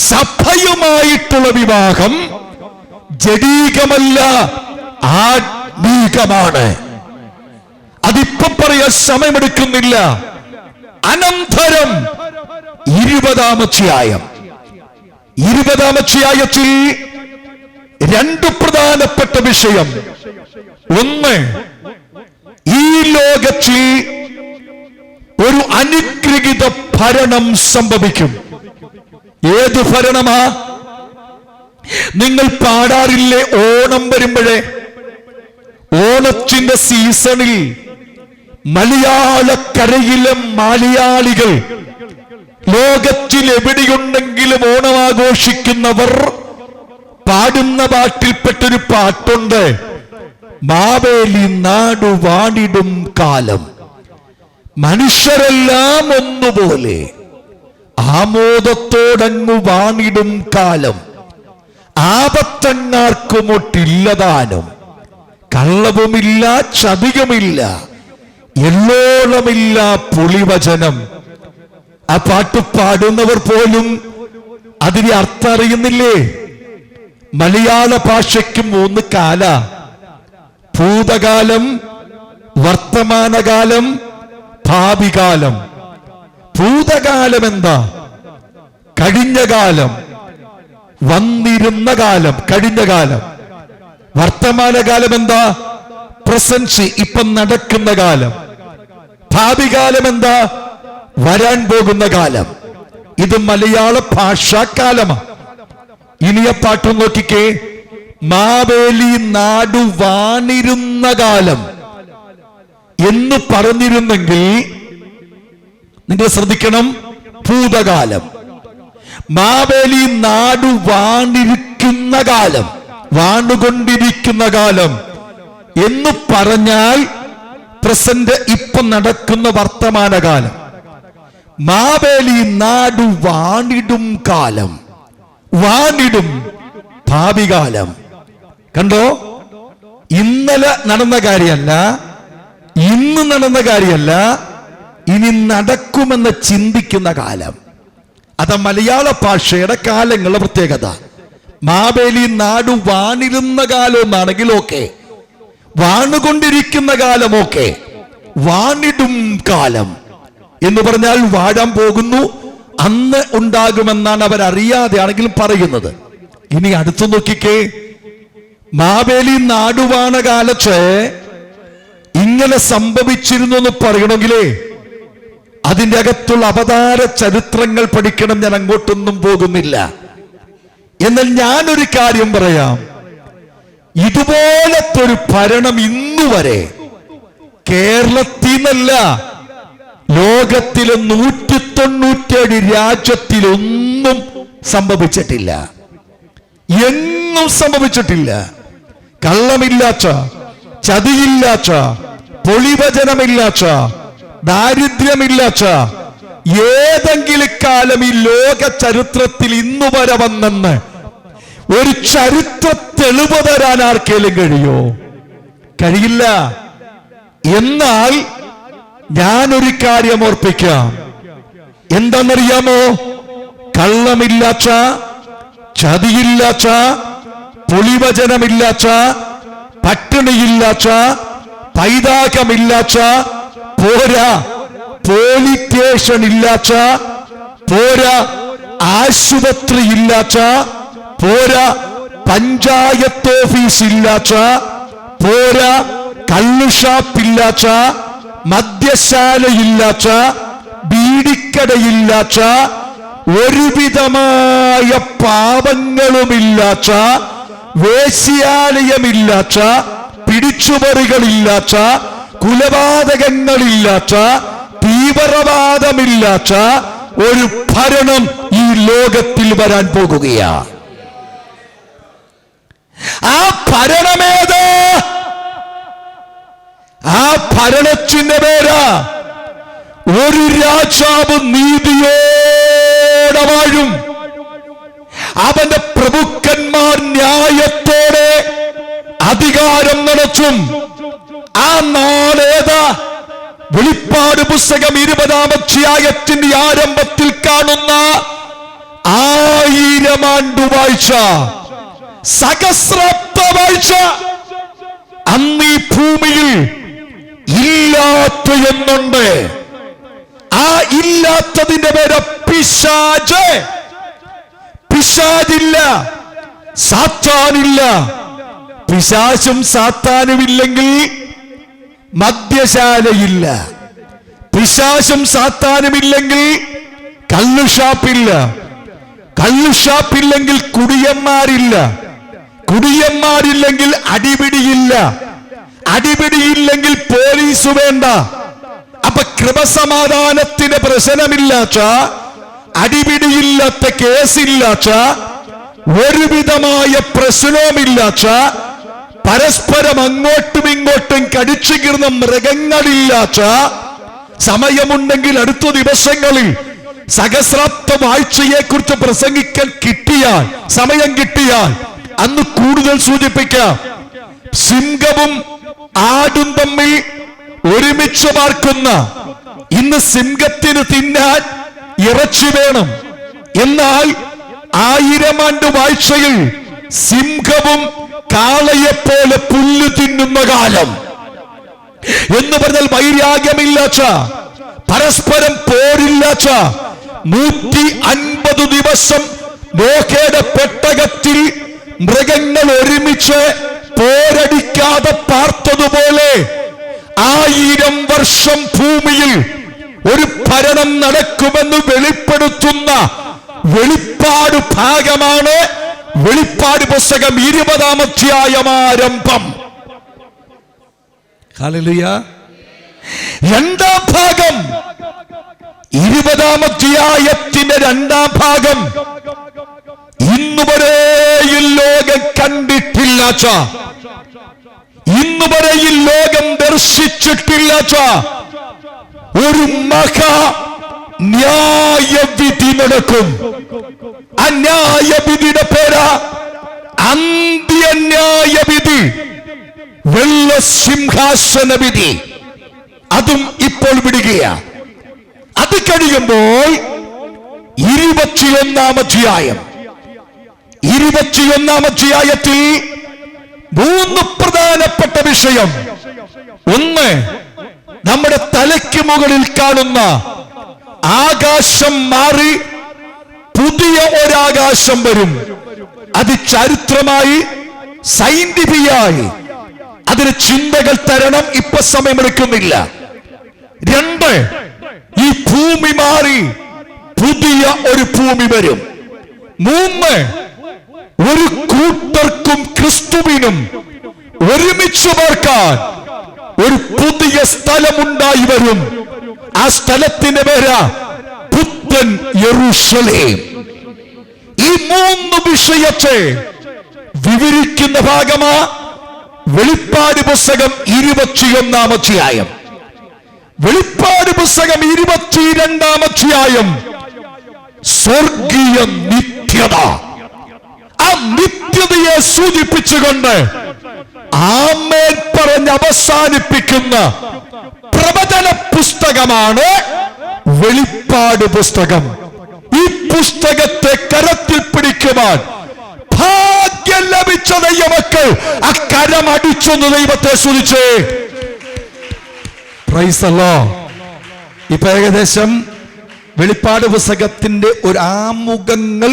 സഭയുമായിട്ടുള്ള വിവാഹം ജഡീകമല്ല, ആത്മീകമാണ്. അതിപ്പോ പറയാൻ സമയമെടുക്കുന്നില്ല. അനന്തരം 20-ാം അധ്യായം, 20-ാം അധ്യായത്തിൽ 2 പ്രധാനപ്പെട്ട വിഷയം. ഒന്ന്, ഈ ലോകത്തിൽ ഒരു അനുഗ്രഹീത ഭരണം സംഭവിക്കും. ഏത് ഭരണമാ? നിങ്ങൾ പാടാറില്ലേ ഓണം വരുമ്പോഴേ? ഓണത്തിന്റെ സീസണിൽ മലയാളക്കരയിലെ മലയാളികൾ ലോകത്തിൽ എവിടെയുണ്ടെങ്കിലും ഓണം ആഘോഷിക്കുന്നവർ പാടുന്ന പാട്ടിൽപ്പെട്ടൊരു പാട്ടുണ്ട്. മാവേലി നാടു വാണിടും കാലം, മനുഷ്യരെല്ലാം ഒന്നുപോലെ ആമോദത്തോടങ്ങു വാണിടും കാലം, ആപത്തങ്ങാർക്കുമൊട്ടില്ലതാനും, കള്ളവുമില്ല ചതിയുമില്ല, എല്ലോളമില്ല പുളിവചനം. ആ പാട്ട് പാടുന്നവർ പോലും അതിന് അർത്ഥം അറിയുന്നില്ലേ? മലയാള ഭാഷയ്ക്ക് 3 കാല: ഭൂതകാലം, വർത്തമാനകാലം, ഭാവികാലം. ഭൂതകാലം എന്താ? കഴിഞ്ഞ കാലം, വന്നിരുന്ന കാലം, കഴിഞ്ഞ കാലം. വർത്തമാനകാലം എന്താ? പ്രസൻസ്, ഇപ്പം നടക്കുന്ന കാലം. ഭാവികാലം എന്താ? വരാൻ പോകുന്ന കാലം. ഇത് മലയാള ഭാഷാകാലമാണ്. ഇനിയ പാട്ട് നോക്കിക്കേ. മാവേലി നാടു വാണിരുന്ന കാലം എന്ന് പറഞ്ഞിരുന്നെങ്കിൽ നിങ്ങൾ ശ്രദ്ധിക്കണം, ഭൂതകാലം. മാവേലി നാടു വാണിരിക്കുന്ന കാലം, വാണുകൊണ്ടിരിക്കുന്ന കാലം എന്ന് പറഞ്ഞാൽ പ്രസന്റ് ഇപ്പം നടക്കുന്ന വർത്തമാനകാലം. മാവേലി നാടു വാണിടും കാലം, വാണിടും ഭാവി കാലം. കണ്ടോ? ഇന്നലെ നടന്ന കാര്യമല്ല, ഇന്ന് നടന്ന കാര്യമല്ല, ഇനി നടക്കുമെന്ന് ചിന്തിക്കുന്ന കാലം. അത് മലയാള ഭാഷയുടെ കാലങ്ങളുടെ പ്രത്യേകത. മാവേലി നാടു വാണിരുന്ന കാലം എന്നാണെങ്കിൽ ഓക്കെ, വാണുകൊണ്ടിരിക്കുന്ന കാലമൊക്കെ, വാണിടും കാലം എന്ന് പറഞ്ഞാൽ വാഴാൻ പോകുന്നു, അന്ന് ഉണ്ടാകുമെന്നാണ് അവരറിയാതെ ആണെങ്കിലും പറയുന്നത്. ഇനി അടുത്തു നോക്കിക്കേ, മാവേലി നാടുവാണ കാലത്ത് ഇങ്ങനെ സംഭവിച്ചിരുന്നു എന്ന് പറയണമെങ്കിലേ അതിൻ്റെ അകത്തുള്ള അവതാര ചരിത്രങ്ങൾ പഠിക്കണം. ഞാൻ അങ്ങോട്ടൊന്നും പോകുന്നില്ല. എന്നാൽ ഞാനൊരു കാര്യം പറയാം. ഇതുപോലത്തെ ഒരു ഭരണം ഇന്നുവരെ കേരളത്തിൽ നിന്നല്ല, ലോകത്തിലെ 197 രാജ്യത്തിലൊന്നും സംഭവിച്ചിട്ടില്ല, എങ്ങും സംഭവിച്ചിട്ടില്ല. കള്ളമില്ലാച്ച, ചതിയില്ലാച്ച, പൊളിവചനമില്ലാച്ച, ദാരിദ്ര്യമില്ലാച്ച ഏതെങ്കിലും കാലം ഈ ലോക ചരിത്രത്തിൽ ഇന്നു വരെ വന്നെന്ന് ഒരു ചരിത്ര തെളിവ് തരാൻ ആർക്കേലും കഴിയോ? കഴിയില്ല. എന്നാൽ ഞാനൊരു കാര്യം ഓർപ്പിക്കാം. എന്താണെന്നറിയാമോ? കള്ളമില്ലാച്ച, ചതിയില്ലാച്ച, പൊളിവചനമില്ലാച്ച, പട്ടിണിയില്ലാച്ച, പൈതാകമില്ലാച്ച, പോരാ പോലീസ് സ്റ്റേഷൻ ഇല്ലാച്ച, പോരാ ആശുപത്രി ഇല്ലാച്ച, പോരാ പഞ്ചായത്ത് ഓഫീസ് ഇല്ലാച്ച, പോരാ കള്ളുഷാപ്പില്ലാച്ച, മദ്യശാലയില്ലാച്ച, ബീഡിക്കടയില്ലാച്ച, ഒരുവിധമായ പാപങ്ങളുമില്ലാച്ച, വേശ്യാലയമില്ലാച്ച, പിടിച്ചുപറികളില്ലാച്ച, കുലപാതകങ്ങളില്ലാച്ച, തീവ്രവാദമില്ലാച്ച ഒരു ഭരണം ഈ ലോകത്തിൽ വരാൻ പോകുകയാണ്. ആ ഭരണമേത്? ആ ഭരണത്തിന്റെ പേരാ ഒരു രാജാവ് നീതിയോടെ വാഴും, അവന്റെ പ്രഭുക്കന്മാർ ന്യായത്തോടെ അധികാരം നടത്തും. ആ നാളേതാ? വെളിപ്പാട് പുസ്തകം 20-ാം അധ്യായത്തിന്റെ ആരംഭത്തിൽ കാണുന്ന 1000 ആണ്ടുവാഴ്ച, സഹസ്രാബ്ദ വാഴ്ച. അന്ന് ഈ ഭൂമിയിൽ ഇല്ലാത്ത എന്നുണ്ട്. ആ ഇല്ലാത്തതിന്റെ പേര് പിശാച്. പിശാചില്ല, സാത്താനില്ല. പിശാചും സാത്താനും ഇല്ലെങ്കിൽ മദ്യശാലയില്ല. പിശാചും സാത്താനും ഇല്ലെങ്കിൽ കള്ളുഷാപ്പില്ല. കള്ളുഷാപ്പില്ലെങ്കിൽ കുടിയന്മാരില്ല. കുടിയന്മാരില്ലെങ്കിൽ അടിപിടിയില്ല. അടിപിടിയില്ലെങ്കിൽ പോലീസ് വേണ്ട. അപ്പൊ ക്രമസമാധാനത്തിന് പ്രശ്നമില്ലാച്ച, അടിപിടിയില്ലാത്ത കേസില്ലാച്ച, ഒരുവിധമായ പ്രശ്നവുമില്ലാച്ച, പരസ്പരം അങ്ങോട്ടും ഇങ്ങോട്ടും കടിച്ചു കീറുന്ന മൃഗങ്ങളില്ലാച്ച, സമയമുണ്ടെങ്കിൽ അടുത്ത ദിവസങ്ങളിൽ സഹസ്രാബ്ദ വാഴ്ചയെ കുറിച്ച് പ്രസംഗിക്കാൻ കിട്ടിയാൽ, സമയം കിട്ടിയാൽ അന്ന് കൂടുതൽ സൂചിപ്പിക്കാം. സിംഹവും ആടും തമ്മിൽ ഒരുമിച്ച് പാർക്കുന്ന, ഇന്ന് സിംഹത്തിന് തിന്നാൻ ഇറച്ചി വേണം, എന്നാൽ 1000 ആണ്ട് വാഴ്ചയിൽ സിംഹവും കാളയെപ്പോലെ പുല്ല് തിന്നുന്ന കാലം എന്ന് പറഞ്ഞാൽ വൈരാഗ്യമില്ലാച്ച, പരസ്പരം പോരില്ലാച്ച, 150 ദിവസം നോഹയുടെ പെട്ടകത്തിൽ മൃഗങ്ങൾ ഒരുമിച്ച് പോരടിക്കാതെ പാർത്തതുപോലെ 1000 വർഷം ഭൂമിയിൽ ഒരു ഭരണം നടക്കുമെന്ന് വെളിപ്പെടുത്തുന്ന വെളിപ്പാട് ഭാഗമാണ് വെളിപ്പാട് പുസ്തകം 20-ാം അധ്യായം ആരംഭം. ഹല്ലേലൂയ. 2-ാം ഭാഗം 20-ാം അധ്യായത്തിന്റെ 2-ാം ഭാഗം ഇന്നുവരെ ലോകം കണ്ടിട്ടില്ല. ഇന്ന് വരെ ഈ ലോകം ദർശിച്ചിട്ടില്ലാത്ത ഒരു മഹാ ന്യായവിധി നടക്കും. ആ ന്യായവിധിയുടെ പേര് അന്ത്യന്യായവിധി, വെള്ള സിംഹാസന വിധി. അതും ഇപ്പോൾ വിടുകയാ. അത് കഴിയുമ്പോൾ 21-ാം അധ്യായം, 21-ാം അധ്യായത്തിൽ 3 പ്രധാനപ്പെട്ട വിഷയം. ഒന്ന്, നമ്മുടെ തലയ്ക്ക് മുകളിൽ കാണുന്ന ആകാശം മാറി പുതിയ ഒരാകാശം വരും. അത് ചരിത്രമായി, സയന്റിഫിക്കായി അതിന് ചിന്തകൾ തരണം. ഇപ്പൊ സമയമെടുക്കുന്നില്ല. 2, ഈ ഭൂമി മാറി പുതിയ ഒരു ഭൂമി വരും. 3, ഒരു കൂട്ടർക്കും ക്രിസ്തുവിനും ഒരുമിച്ച് പാർക്കാൻ ഒരു പുതിയ സ്ഥലമുണ്ടായി വരും. ആ സ്ഥലത്തിന്റെ പേര് പുത്തൻ യെരൂശലേം. ഈ 3 വിഷയത്തെ വിവരിക്കുന്ന ഭാഗമാ വെളിപ്പാട് പുസ്തകം 21-ാം അധ്യായം. വെളിപ്പാട് പുസ്തകം 22-ാം അധ്യായം സ്വർഗീയ നിത്യത. ആ നിത്യതയെ സൂചിപ്പിച്ചുകൊണ്ട് ആമേൻ പറഞ്ഞ് അവസാനിപ്പിക്കുന്ന പ്രവചന പുസ്തകമാണ് വെളിപ്പാട് പുസ്തകം. ഈ പുസ്തകത്തെ കരത്തിൽ പിടിക്കുവാൻ ഭാഗ്യം ലഭിച്ച ദൈവമക്കൾ ആ കരമടിച്ചൊന്ന് ദൈവത്തെ സ്തുതിച്ചേ. Price the Lord. ഇപ്പൊ ഏകദേശം വെളിപ്പാട് പുസ്തകത്തിന്റെ ഒരു ആമുഖങ്ങൾ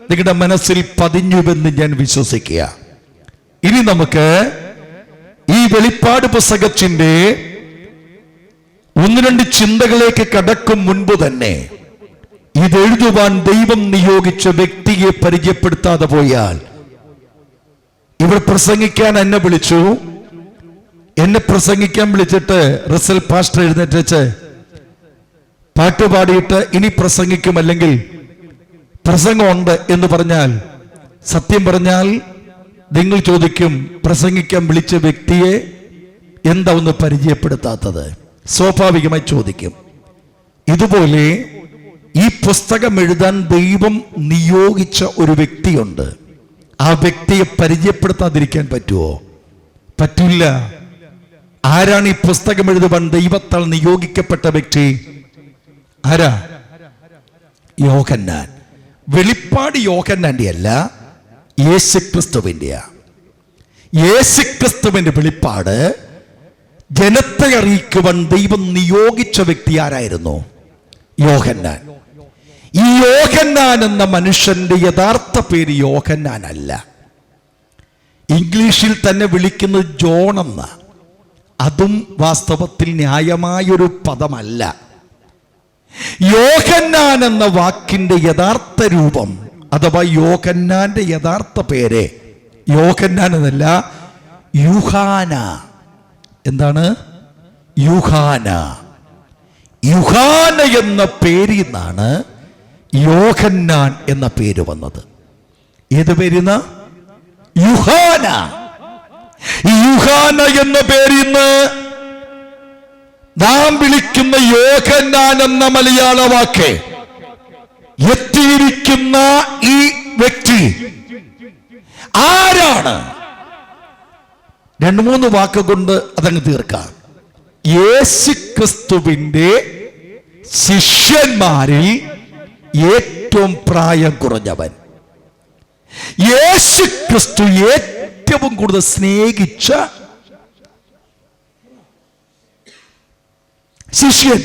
നിങ്ങളുടെ മനസ്സിൽ പതിഞ്ഞുവെന്ന് ഞാൻ വിശ്വസിക്കുക. ഇനി നമുക്ക് ഈ വെളിപ്പാട് പുസ്തകത്തിന്റെ 1-2 ചിന്തകളിലേക്ക് കടക്കും മുൻപ് തന്നെ ഇതെഴുതുവാൻ ദൈവം നിയോഗിച്ച വ്യക്തിയെ പരിചയപ്പെടുത്താതെ പോയാൽ, ഇവിടെ പ്രസംഗിക്കാൻ എന്നെ വിളിച്ചു. എന്നെ പ്രസംഗിക്കാൻ വിളിച്ചിട്ട് റസൽ പാസ്റ്റർ എഴുന്നേറ്റ് പാട്ട് പാടിയിട്ട് ഇനി പ്രസംഗിക്കും, അല്ലെങ്കിൽ പ്രസംഗമുണ്ട് എന്ന് പറഞ്ഞാൽ, സത്യം പറഞ്ഞാൽ നിങ്ങൾ ചോദിക്കും, പ്രസംഗിക്കാൻ വിളിച്ച വ്യക്തിയെ എന്താ ഒന്ന് പരിചയപ്പെടുത്താത്തത്? സ്വാഭാവികമായി ചോദിക്കും. ഇതുപോലെ ഈ പുസ്തകം എഴുതാൻ ദൈവം നിയോഗിച്ച ഒരു വ്യക്തിയുണ്ട്. ആ വ്യക്തിയെ പരിചയപ്പെടുത്താതിരിക്കാൻ പറ്റുമോ? പറ്റില്ല. ആരാണ് ഈ പുസ്തകം എഴുതുവാൻ ദൈവത്താൽ നിയോഗിക്കപ്പെട്ട വ്യക്തി? ആരാ? യോഹന്നാൻ. വെളിപ്പാട് യോഹന്നാന്റെ അല്ല, യേശുക്രിസ്തുവിന്റെയാ. യേശുക്രിസ്തുവിന്റെ വെളിപ്പാട് ജനത്തെ അറിയിക്കുവാൻ ദൈവം നിയോഗിച്ച വ്യക്തി ആരായിരുന്നു? യോഹന്നാൻ. ഈ യോഹന്നാൻ എന്ന മനുഷ്യന്റെ യഥാർത്ഥ പേര് യോഹന്നാൻ അല്ല. ഇംഗ്ലീഷിൽ തന്നെ വിളിക്കുന്നത് ജോൺ എന്ന. അതും വാസ്തവത്തിൽ ന്യായമായൊരു പദമല്ല. യോഹന്നാൻ എന്ന വാക്കിന്റെ യഥാർത്ഥ രൂപം, അഥവാ യോഹന്നാന്റെ യഥാർത്ഥ പേര് യോഹന്നാൻ എന്നല്ല, യൂഹാന. എന്താണ്? യൂഹാന. യൂഹാന എന്ന പേരിൽ നിന്നാണ് യോഹന്നാൻ എന്ന പേര് വന്നത്. ഏത് പേരിന്ന്? യൂഹാന. യൂഹാന എന്ന പേരിൽ നിന്ന് നാം വിളിക്കുന്ന യോഹന്നാൻ എന്ന മലയാള വാക്ക് എത്തിയിരിക്കുന്ന ഈ വ്യക്തി ആരാണ്? 2-3 വാക്കുകൊണ്ട് അതങ്ങ് തീർക്കാം. യേശുക്രിസ്തുവിന്റെ ശിഷ്യന്മാരിൽ ഏറ്റവും പ്രായം കുറഞ്ഞവൻ, യേശുക്രിസ്തു ഏറ്റവും കൂടുതൽ സ്നേഹിച്ച ശിഷ്യൻ.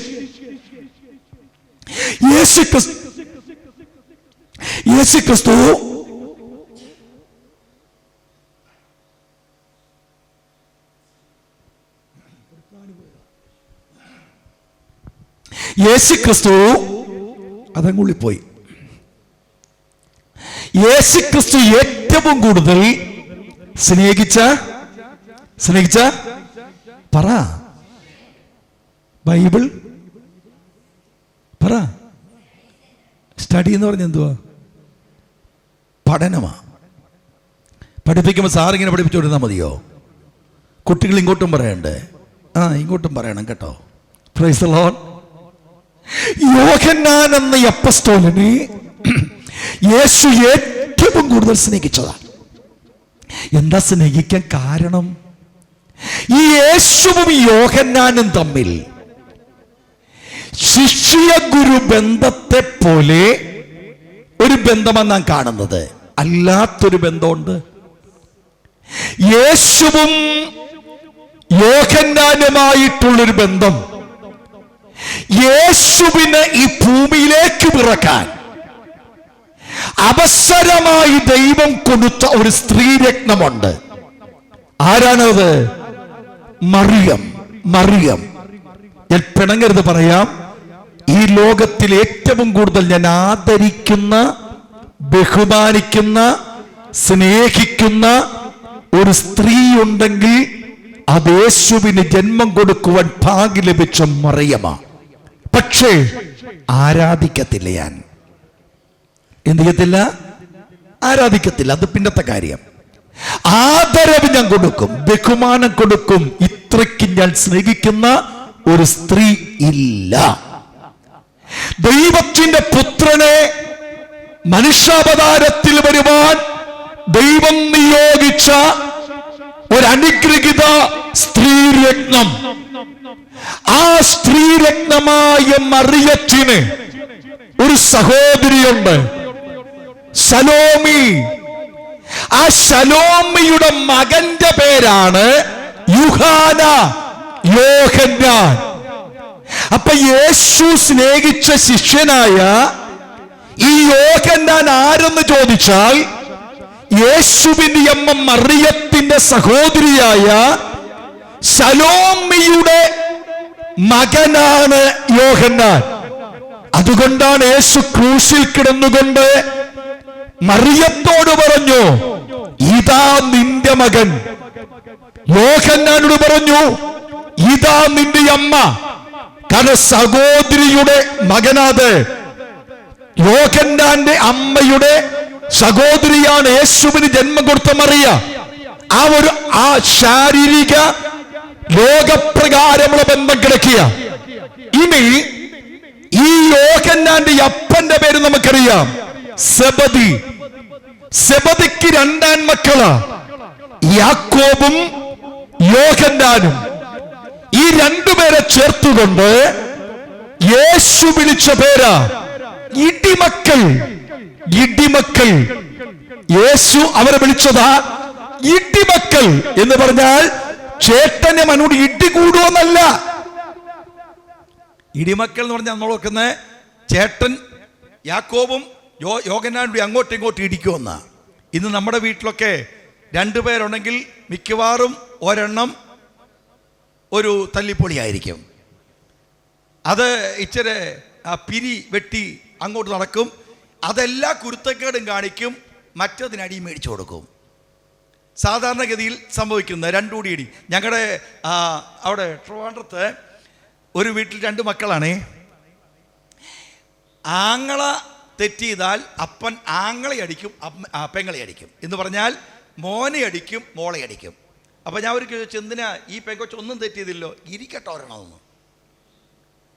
യേശുക്രിസ്തു അതങ്ങുള്ളിപ്പോയി. യേശുക്രിസ്തു ഏറ്റവും കൂടുതൽ സ്നേഹിച്ച പറ, ബൈബിൾ പറ. സ്റ്റഡി എന്ന് പറഞ്ഞ എന്തുവാ? പഠനമാ. പഠിപ്പിക്കുമ്പോൾ സാറിങ്ങനെ പഠിപ്പിച്ചുകൊണ്ടിരുന്നാൽ മതിയോ? കുട്ടികൾ ഇങ്ങോട്ടും പറയണ്ടേ? ഇങ്ങോട്ടും പറയണം കേട്ടോ. Price the Lord. യോഹന്നാൻ എന്ന അപ്പസ്തോലനെ യേശു ഏറ്റവും കൂടുതൽ സ്നേഹിച്ചതാണ്. എന്താ സ്നേഹിക്കാൻ കാരണം? ഈ യേശുവും യോഹന്നാനും തമ്മിൽ ശിഷ്യ ഗുരു ബന്ധത്തെ പോലെ ഒരു ബന്ധമാണ് നാം കാണുന്നത്. അല്ലാത്തൊരു ബന്ധമുണ്ട്. യേശുവും യോഹന്നാനുമായിട്ടുള്ളൊരു ബന്ധം യേശുവിന് ഈ ഭൂമിയിലേക്ക് പിറക്കാൻ അവസരമായി ദൈവം കൊടുത്ത ഒരു സ്ത്രീരത്നമുണ്ട്. ആരാണത്? മറിയം. മറിയം. ഞാൻ പിണങ്ങരുത് പറയാം, ഈ ലോകത്തിൽ ഏറ്റവും കൂടുതൽ ഞാൻ ആദരിക്കുന്ന, ബഹുമാനിക്കുന്ന, സ്നേഹിക്കുന്ന ഒരു സ്ത്രീ ഉണ്ടെങ്കിൽ അത് യേശുവിന് ജന്മം കൊടുക്കുവാൻ ഭാഗ്യം ലഭിച്ച മറിയമാണ്. പക്ഷേ ആരാധിക്കത്തില്ല. ഞാൻ എന്ത് ചെയ്യത്തില്ല? ആരാധിക്കത്തില്ല. അത് പിന്നത്തെ കാര്യം. ആദരവ് ഞാൻ കൊടുക്കും, ബഹുമാനം കൊടുക്കും. ഇത്രയ്ക്ക് ഞാൻ സ്നേഹിക്കുന്ന ഒരു സ്ത്രീ ഇല്ല. ദൈവത്തിന്റെ പുത്രനെ മനുഷ്യാവതാരത്തിൽ വരുവാൻ ദൈവം നിയോഗിച്ച ഒരു അനുഗ്രഹീത സ്ത്രീരത്നം. ആ സ്ത്രീരത്നമായ മറിയത്തിന് ഒരു സഹോദരിയുണ്ട്, ശലോമി. ആ ശലോമിയുടെ മകന്റെ പേരാണ് യോഹന്നാൻ. അപ്പൊ യേശു സ്നേഹിച്ച ശിഷ്യനായ ഈ യോഹന്നാൻ ആരെന്ന് ചോദിച്ചാൽ യേശുവിന്റെ അമ്മ മറിയത്തിന്റെ സഹോദരിയായ ശലോമിയുടെ മകനാണ് യോഹന്നാൻ. അതുകൊണ്ടാണ് യേശു ക്രൂശിൽ കിടന്നുകൊണ്ട് മറിയത്തോട് പറഞ്ഞു, ഇതാ നിന്റെ മകൻ. യോഹന്നാനോട് പറഞ്ഞു, ഇതാ നിന്റെ അമ്മ. കാരണം സഹോദരിയുടെ മകനാത്. യോഹന്നാന്റെ അമ്മയുടെ സഹോദരിയാണ് യേശുവിന് ജന്മം കൊടുത്ത മറിയ. ആ ശാരീരിക ലോകപ്രകാരമുള്ള ബന്ധം കിടക്കുക. ഇനി ഈ യോഹന്നാന്റെ അപ്പന്റെ പേര് നമുക്കറിയാം, സെബദി. സെബദിക്ക് രണ്ടാൻ മക്കളാ, യാക്കോബും യോഹന്നാനും. ഈ രണ്ടുപേരെ ചേർത്തുകൊണ്ട് യേശു വിളിച്ച പേരാ ഇടിമക്കൾ. ഇടിമക്കൾ. യേശു അവരെ വിളിച്ചതാ ഇടിമക്കൾ എന്ന് പറഞ്ഞാൽ ചേട്ടനെ മനോട് ഇടി കൂടുവെന്നല്ല. ഇടിമക്കൾ എന്ന് പറഞ്ഞാൽ നമ്മൾ നോക്കുന്നത് ചേട്ടൻ യാക്കോബും യോഹന്നാനും അങ്ങോട്ടും ഇങ്ങോട്ടും ഇടിക്കുമെന്ന. ഇന്ന് നമ്മുടെ വീട്ടിലൊക്കെ രണ്ടുപേരുണ്ടെങ്കിൽ മിക്കവാറും ഒരെണ്ണം ഒരു തല്ലിപ്പൊളിയായിരിക്കും. അത് ഇച്ചിരി പിരി വെട്ടി അങ്ങോട്ട് നടക്കും. അതെല്ലാ കുരുത്തക്കേടും കാണിക്കും, മറ്റതിനടി മേടിച്ചു കൊടുക്കും. സാധാരണഗതിയിൽ സംഭവിക്കുന്ന രണ്ടുകൂടി ഇടി. ഞങ്ങളുടെ അവിടെ ട്രിവാൻഡ്രത്ത് ഒരു വീട്ടിൽ രണ്ട് മക്കളാണേ. ആങ്ങള തെറ്റ് ചെയ്താൽ അപ്പൻ ആങ്ങളെ അടിക്കും, പെങ്ങളെ അടിക്കും എന്ന് പറഞ്ഞാൽ മോനെ അടിക്കും, മോളെ അടിക്കും. അപ്പം ഞാൻ ഒരു ചോദിച്ചു, എന്തിനാ ഈ പെങ്കൊച്ച് ഒന്നും തെറ്റ് ചെയ്തില്ലോ, ഇരിക്കട്ടെ ഒരെണ്ണമെന്ന്,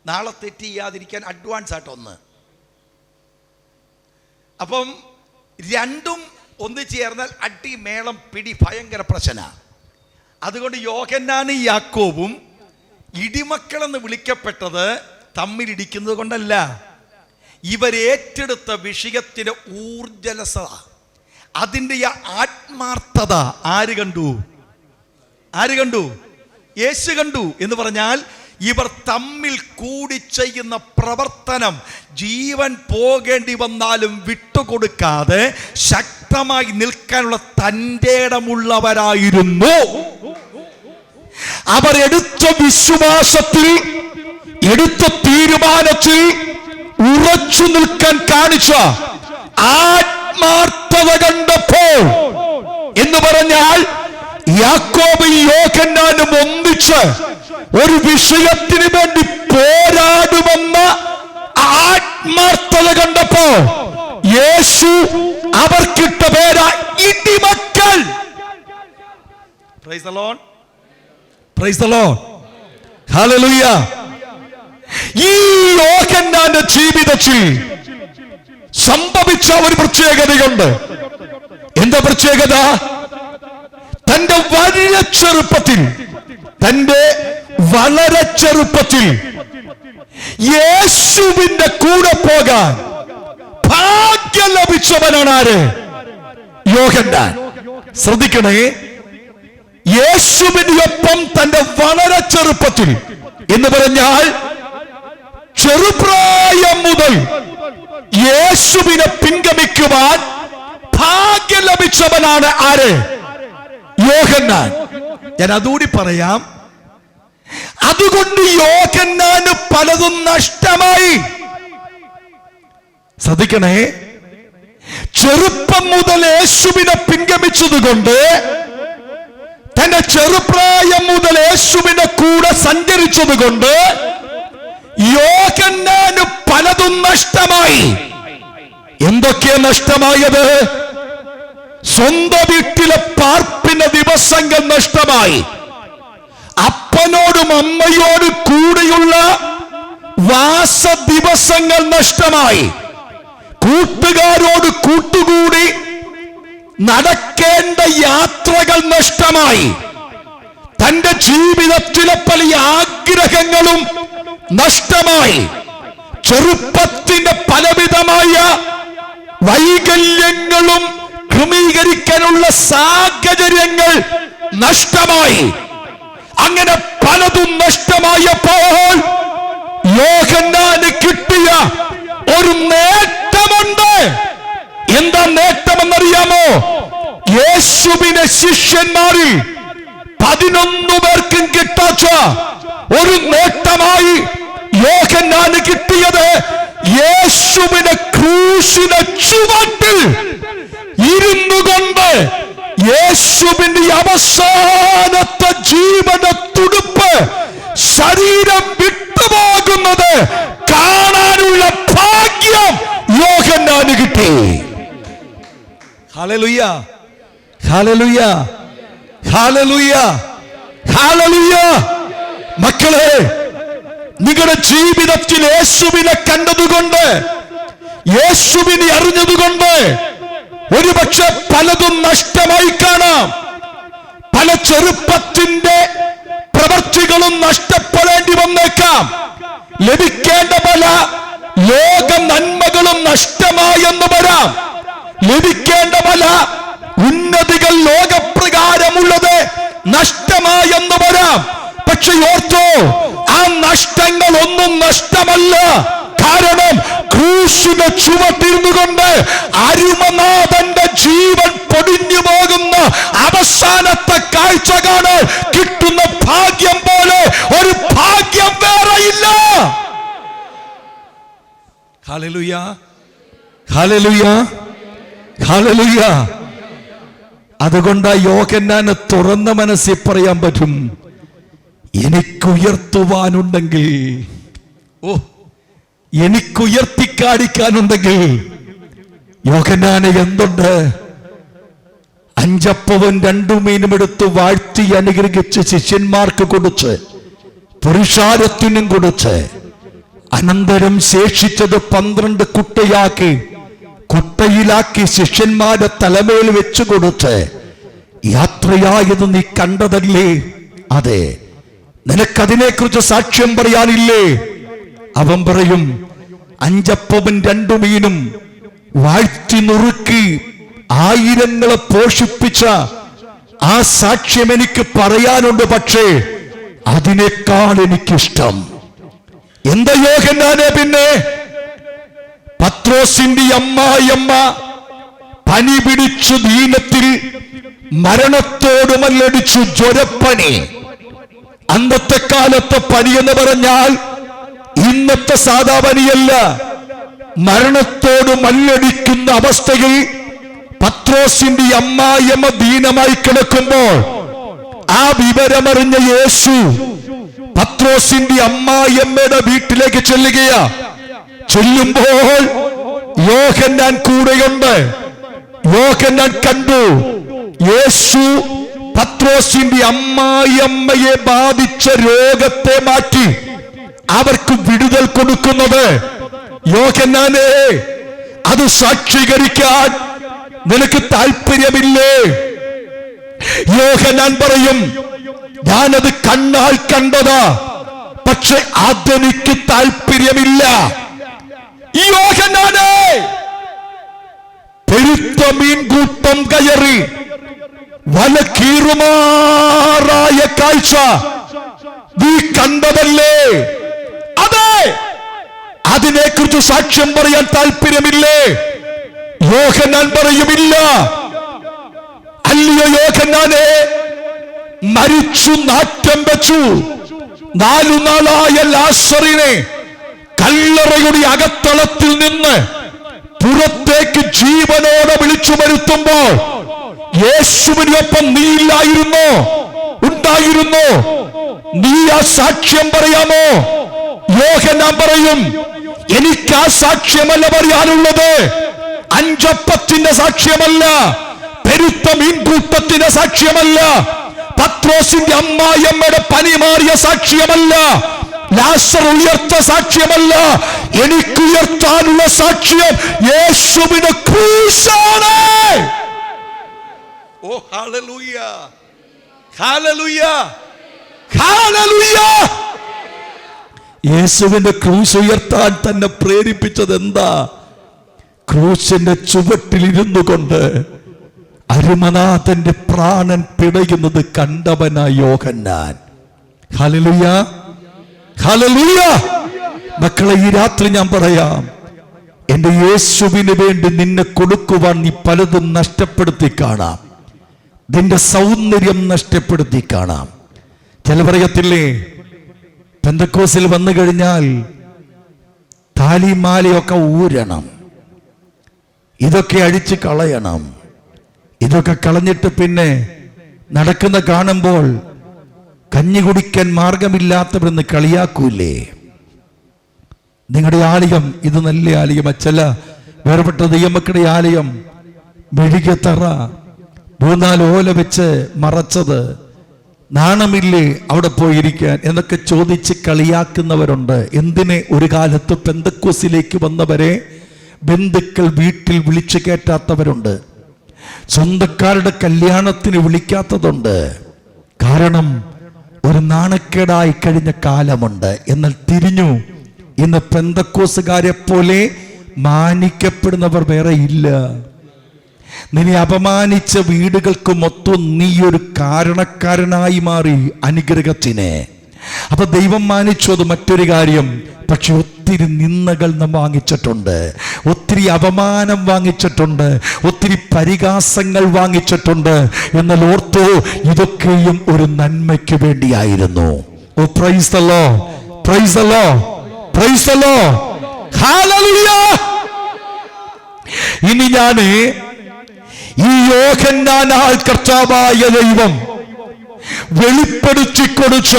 നാളെ തെറ്റ് ചെയ്യാതിരിക്കാൻ അഡ്വാൻസ് ആയിട്ടൊന്ന്. അപ്പം രണ്ടും ഒന്ന് ചേർന്നാൽ അടി മേളം പിടി ഭയങ്കര പ്രശ്ന. അതുകൊണ്ട് യോഹന്നാനും യാക്കോബും ഇടിമക്കളെന്ന് വിളിക്കപ്പെട്ടത് തമ്മിലിടിക്കുന്നത് കൊണ്ടല്ല, ഇവരേറ്റെടുത്ത വിഷയത്തിന്റെ ഊർജലസത, അതിൻ്റെ ആത്മാർത്ഥത ആര് കണ്ടു? യേശു കണ്ടു. എന്ന് പറഞ്ഞാൽ ഇവർ തമ്മിൽ കൂടി ചെയ്യുന്ന പ്രവർത്തനം ജീവൻ പോകേണ്ടി വന്നാലും വിട്ടുകൊടുക്കാതെ ശക്തമായി നിൽക്കാനുള്ള തൻ്റെ ഇടമുള്ളവരായിരുന്നു. അവർ എടുത്ത വിശ്വാസത്തിൽ, എടുത്ത തീരുമാനത്തിൽ ഉറച്ചു നിൽക്കാൻ കാണിച്ച ആത്മാർത്ഥത കണ്ടപ്പോൾ, എന്ന് പറഞ്ഞാൽ യാക്കോബും യോഹന്നാനും ഒന്നിച്ച് ഒരു വിഷയത്തിന് വേണ്ടി പോരാടുമെന്ന ആത്മാർത്ഥത കണ്ടപ്പോ യേശു അവർക്കിട്ട പേരാ ഇടിമക്കൾ. Praise the Lord. Praise the Lord. ഹല്ലേലൂയ. ഈ യോഹന്നാന്റെ ജീവിതത്തിൽ സംഭവിച്ച ഒരു പ്രത്യേകതയുണ്ട്. എന്താ പ്രത്യേകത? തന്റെ വളരെ ചെറുപ്പത്തിൽ യേശുവിന്റെ കൂടെ പോകാൻ ഭാഗ്യം ലഭിച്ചവനാണ് ആര്? യോഹന്നാൻ. ശ്രദ്ധിക്കണേ, യേശുവിന്റെ ഒപ്പം തന്റെ വളരെ ചെറുപ്പത്തിൽ എന്ന് പറഞ്ഞാൽ ചെറുപ്രായം മുതൽ യേശുവിനെ പിൻഗമിക്കുവാൻ ഭാഗ്യം ലഭിച്ചവനാണ് ആര്? യോഹന്നാൻ. ഞാൻ അതുകൂടി പറയാം. അതുകൊണ്ട് യോഹന്നാന് പലതും നഷ്ടമായി. ശ്രദ്ധിക്കണേ, ചെറുപ്പം മുതൽ യേശുവിനെ പിൻഗമിച്ചതുകൊണ്ട്, തന്റെ ചെറുപ്രായം മുതൽ യേശുവിന്റെ കൂടെ സഞ്ചരിച്ചതുകൊണ്ട് യോഹന്നാന് പലതും നഷ്ടമായി. എന്തൊക്കെയാ നഷ്ടമായത്? സ്വന്തം വീട്ടിലെ പാർപ്പിന്റെ ദിവസങ്ങൾ നഷ്ടമായി. അപ്പനോടും അമ്മയോടും കൂടെയുള്ള വാസ ദിവസങ്ങൾ നഷ്ടമായി. കൂട്ടുകാരോട് കൂട്ടുകൂടി നടക്കേണ്ട യാത്രകൾ നഷ്ടമായി. തന്റെ ജീവിതത്തിലെ പല ആഗ്രഹങ്ങളും നഷ്ടമായി. ചെറുപ്പത്തിന്റെ പലവിധമായ വൈകല്യങ്ങളും ക്രമീകരിക്കാനുള്ള സാഹചര്യങ്ങൾ നഷ്ടമായി. അങ്ങനെ പലതും നഷ്ടമായപ്പോൾ യോഹന്നാന് കിട്ടിയ ഒരു നേട്ടമുണ്ട്. എന്താ നേട്ടമെന്നറിയാമോ? യേശുവിന്റെ ശിഷ്യന്മാരിൽ 11 പേർക്കും കിട്ടാത്ത ഒരു നേട്ടമായി യോഹന്നാന് കിട്ടിയത് യേശുവിന്റെ ക്രൂശിന്റെ ചുവട്ടിൽ ഇരുന്നു കൊണ്ട് യേശുവിന്റെ അവസാനത്തെ ജീവന തുടുപ്പ് ശരീരം വിട്ടുപോകുന്നത് കാണാനുള്ള ഭാഗ്യം യോഹന്നാന് കിട്ടി. ഹല്ലേലൂയ, ഹല്ലേലൂയ, ഹല്ലേലൂയ, ഹല്ലേലൂയ. മക്കളെ, നിങ്ങളുടെ ജീവിതത്തിൽ യേശുവിനെ കണ്ടതുകൊണ്ട്, യേശുവിനെ അറിഞ്ഞതുകൊണ്ട് ഒരുപക്ഷെ പലതും നഷ്ടമായി കാണാം. പല ചെറുപ്പത്തിന്റെ പ്രവൃത്തികളും നഷ്ടപ്പെടേണ്ടി വന്നേക്കാം. ലഭിക്കേണ്ട പല ലോക നന്മകളും നഷ്ടമായെന്ന് വരാം. ലഭിക്കേണ്ട പല ഉന്നതികൾ ലോകപ്രകാരമുള്ളത് നഷ്ടമായെന്ന് വരാം. പക്ഷെ ഓർത്തോ, ആ നഷ്ടങ്ങൾ ഒന്നും നഷ്ടമല്ല. കാരണം ക്രൂശിനെ ചുവട്ടിരുന്നുകൊണ്ട് അരുമനാഥന്റെ ജീവൻ പൊടിഞ്ഞു പോകുന്ന അവസാനത്തെ കാഴ്ച കാണാൻ കിട്ടുന്ന ഭാഗ്യം പോലെ ഒരു ഭാഗ്യം വേറെയില്ല. ഹല്ലേലൂയ, ഹല്ലേലൂയ, ഹല്ലേലൂയ. അതുകൊണ്ട് യോഹന്നാന് തുറന്ന മനസ്സിൽ പറയാൻ പറ്റും, എനിക്കുയർത്തുവാനുണ്ടെങ്കിൽ, എനിക്കുയർത്തിക്കാണിക്കാനുണ്ടെങ്കിൽ യോഹന്നാന് എന്തുണ്ട്? 5 അപ്പവും 2 മീനും എടുത്ത് വാഴ്ത്തി അനുഗ്രഹിച്ച് ശിഷ്യന്മാർക്ക് കൊടുത്ത്, പുരുഷാരത്തിനും കൊടുത്ത്, അനന്തരം ശേഷിച്ചത് 12 കുട്ടയിലാക്കി ശിഷ്യന്മാരുടെ തലമേൽ വെച്ചു കൊടുത്ത്, യാത്രയായത് നീ കണ്ടതല്ലേ? അതെ. നിനക്കതിനെക്കുറിച്ച് സാക്ഷ്യം പറയാനില്ലേ? അവൻ പറയും, 5 അപ്പവും 2 മീനും വാഴ്ത്തി നുറുക്കി 1000 പോഷിപ്പിച്ച ആ സാക്ഷ്യം എനിക്ക് പറയാനുണ്ട്. പക്ഷേ അതിനേക്കാൾ എനിക്കിഷ്ടം എന്താ യോഹന്നാനെ? പിന്നെ പത്രോസിന്റെ അമ്മായിയമ്മ പനി പിടിച്ചു ദീനത്തിൽ മരണത്തോട് മല്ലടിച്ചു. ജ്വരപ്പനി. അന്നത്തെ കാലത്തെ പനി എന്ന് പറഞ്ഞാൽ ഇന്നത്തെ സാധാ പനിയല്ല. മരണത്തോട് മല്ലടിക്കുന്ന അവസ്ഥയിൽ പത്രോസിന്റെ അമ്മായിയമ്മ ദീനമായി കിടക്കുമ്പോൾ ആ വിവരമറിഞ്ഞ യേശു പത്രോസിന്റെ അമ്മായിയമ്മയുടെ വീട്ടിലേക്ക് ചെല്ലുകയാ. ചെല്ലുമ്പോൾ യോഹന്നാൻ കൂടെയുണ്ട്. യോഹന്നാൻ കണ്ടു യേശു പത്രോസിന്റെ അമ്മായിയമ്മയെ ബാധിച്ച രോഗത്തെ മാറ്റി അവർക്ക് വിടുതൽ കൊടുക്കുന്നത് യോഹന്നാനേ, അത് സാക്ഷീകരിക്കാൻ നിനക്ക് താല്പര്യമില്ലേ? യോഹന്നാൻ പറയും, ഞാനത് കണ്ണാൽ കണ്ടതാ, പക്ഷെ അതെനിക്ക് താല്പര്യമില്ല. ഈ യോഹന്നാനേ, പെരുത്ത മീൻകൂട്ടം കയറി വല കീറുമാറായ കാഴ്ച നീ കണ്ടതല്ലേ? അതെ, അതിനെക്കുറിച്ച് സാക്ഷ്യം പറയാൻ താല്പര്യമില്ലേ? യോഹന്നാൻ പറയുമില്ല. അല്ലയോ യോഹന്നാനെ, മരിച്ചു നാറ്റം വെച്ചു 4 നാളായ ലാസറിനെ കല്ലറയുടെ അകത്തളത്തിൽ നിന്ന് പുറത്തേക്ക് ജീവനോടെ വിളിച്ചു വരുത്തുമ്പോൾ യേശുവിനൊപ്പം നീ ഇല്ലായിരുന്നോ? ഉണ്ടായിരുന്നു. നീ ആ സാക്ഷ്യം പറയാമോ? യോഹന്നാൻ പറയും, എനിക്ക് ആ സാക്ഷ്യമല്ല പറയാനുള്ളത്, 5 അപ്പത്തിന്റെ സാക്ഷ്യമല്ല, പെരുത്ത മീൻകൂട്ടത്തിന്റെ സാക്ഷ്യമല്ല, പത്രോസിന്റെ അമ്മായിയമ്മയുടെ പനി മാറിയ സാക്ഷ്യമല്ല, ലാസർ ഉയർത്ത സാക്ഷ്യമല്ല. എനിക്ക് ഉയർത്താനുള്ള സാക്ഷ്യം യേശുവിന്റെ ക്രൂശാണ്. ഓ ഹല്ലേലൂയ, ഹല്ലേലൂയ, ഹല്ലേലൂയ. യേശുവിന്റെ ക്രൂശ് ഉയർത്താൻ തന്നെ പ്രേരിപ്പിച്ചത് എന്താ? ക്രൂശിന്റെ ചുവട്ടിലിരുന്നു കൊണ്ട് അരുമനാഥന്റെ പ്രാണൻ പിടയുന്നത് കണ്ടവനായ യോഹന്നാൻ. Hallelujah, hallelujah. മക്കളെ, ഈ രാത്രി ഞാൻ പറയാം, എന്റെ യേശുവിന് വേണ്ടി നിന്നെ കൊടുക്കുവാൻ നീ പലതും നഷ്ടപ്പെടുത്തി കാണാം. നിന്റെ സൗന്ദര്യം നഷ്ടപ്പെടുത്തി കാണാം. ചില പറയത്തില്ലേ, പെന്തക്കോസിൽ വന്നു കഴിഞ്ഞാൽ താലിമാലയൊക്കെ ഊരണം, ഇതൊക്കെ അഴിച്ച് കളയണം, ഇതൊക്കെ കളഞ്ഞിട്ട് പിന്നെ നടക്കുന്ന കാണുമ്പോൾ കഞ്ഞി കുടിക്കാൻ മാർഗമില്ലാത്തവരെന്ന് കളിയാക്കൂലേ? നിങ്ങളുടെ ആലയം ഇത് നല്ല ആലയം, ചില വേർപെട്ട ദൈവമക്കളുടെ ആലയം മെഴുകിയ തറ 3-4 ഓല വെച്ച് മറച്ചത്, നാണമില്ലേ അവിടെ പോയിരിക്കാൻ എന്നൊക്കെ ചോദിച്ച് കളിയാക്കുന്നവരുണ്ട്. എന്തിനെ? ഒരു കാലത്ത് പെന്തക്കോസിലേക്ക് വന്നവരെ ബന്ധുക്കൾ വീട്ടിൽ വിളിച്ചു കയറ്റാത്തവരുണ്ട്, സ്വന്തക്കാരുടെ കല്യാണത്തിന് വിളിക്കാത്തതുണ്ട്. കാരണം ഒരു നാണക്കേടായി കഴിഞ്ഞ കാലമുണ്ട്. എന്നാൽ തിരിഞ്ഞു, ഇന്ന് പെന്തക്കോസുകാരെ പോലെ മാനിക്കപ്പെടുന്നവർ വേറെ ഇല്ല. നിന്നെ അപമാനിച്ച വീടുകൾക്ക് മൊത്തം നീ ഒരു കാരണക്കാരനായി മാറി അനുഗ്രഹത്തിന്. അപ്പൊ ദൈവം മാനിച്ചു, അത് മറ്റൊരു കാര്യം. പക്ഷെ ഒത്തിരി നിന്ദകൾ നാം വാങ്ങിച്ചിട്ടുണ്ട്, ഒത്തിരി അപമാനം വാങ്ങിച്ചിട്ടുണ്ട്, ഒത്തിരി പരിഹാസങ്ങൾ വാങ്ങിച്ചിട്ടുണ്ട്. എന്നാൽ ഓർത്തോ, ഇതൊക്കെയും ഒരു നന്മയ്ക്ക് വേണ്ടിയായിരുന്നു. ഓ, praise the Lord, praise the Lord, praise the Lord, ഹല്ലേലൂയ. ഇനി ഞാന് ഈ യോഹന്നാനാൽ കർത്താവായ ദൈവം വെളിപ്പെടുത്തി കൊടുത്ത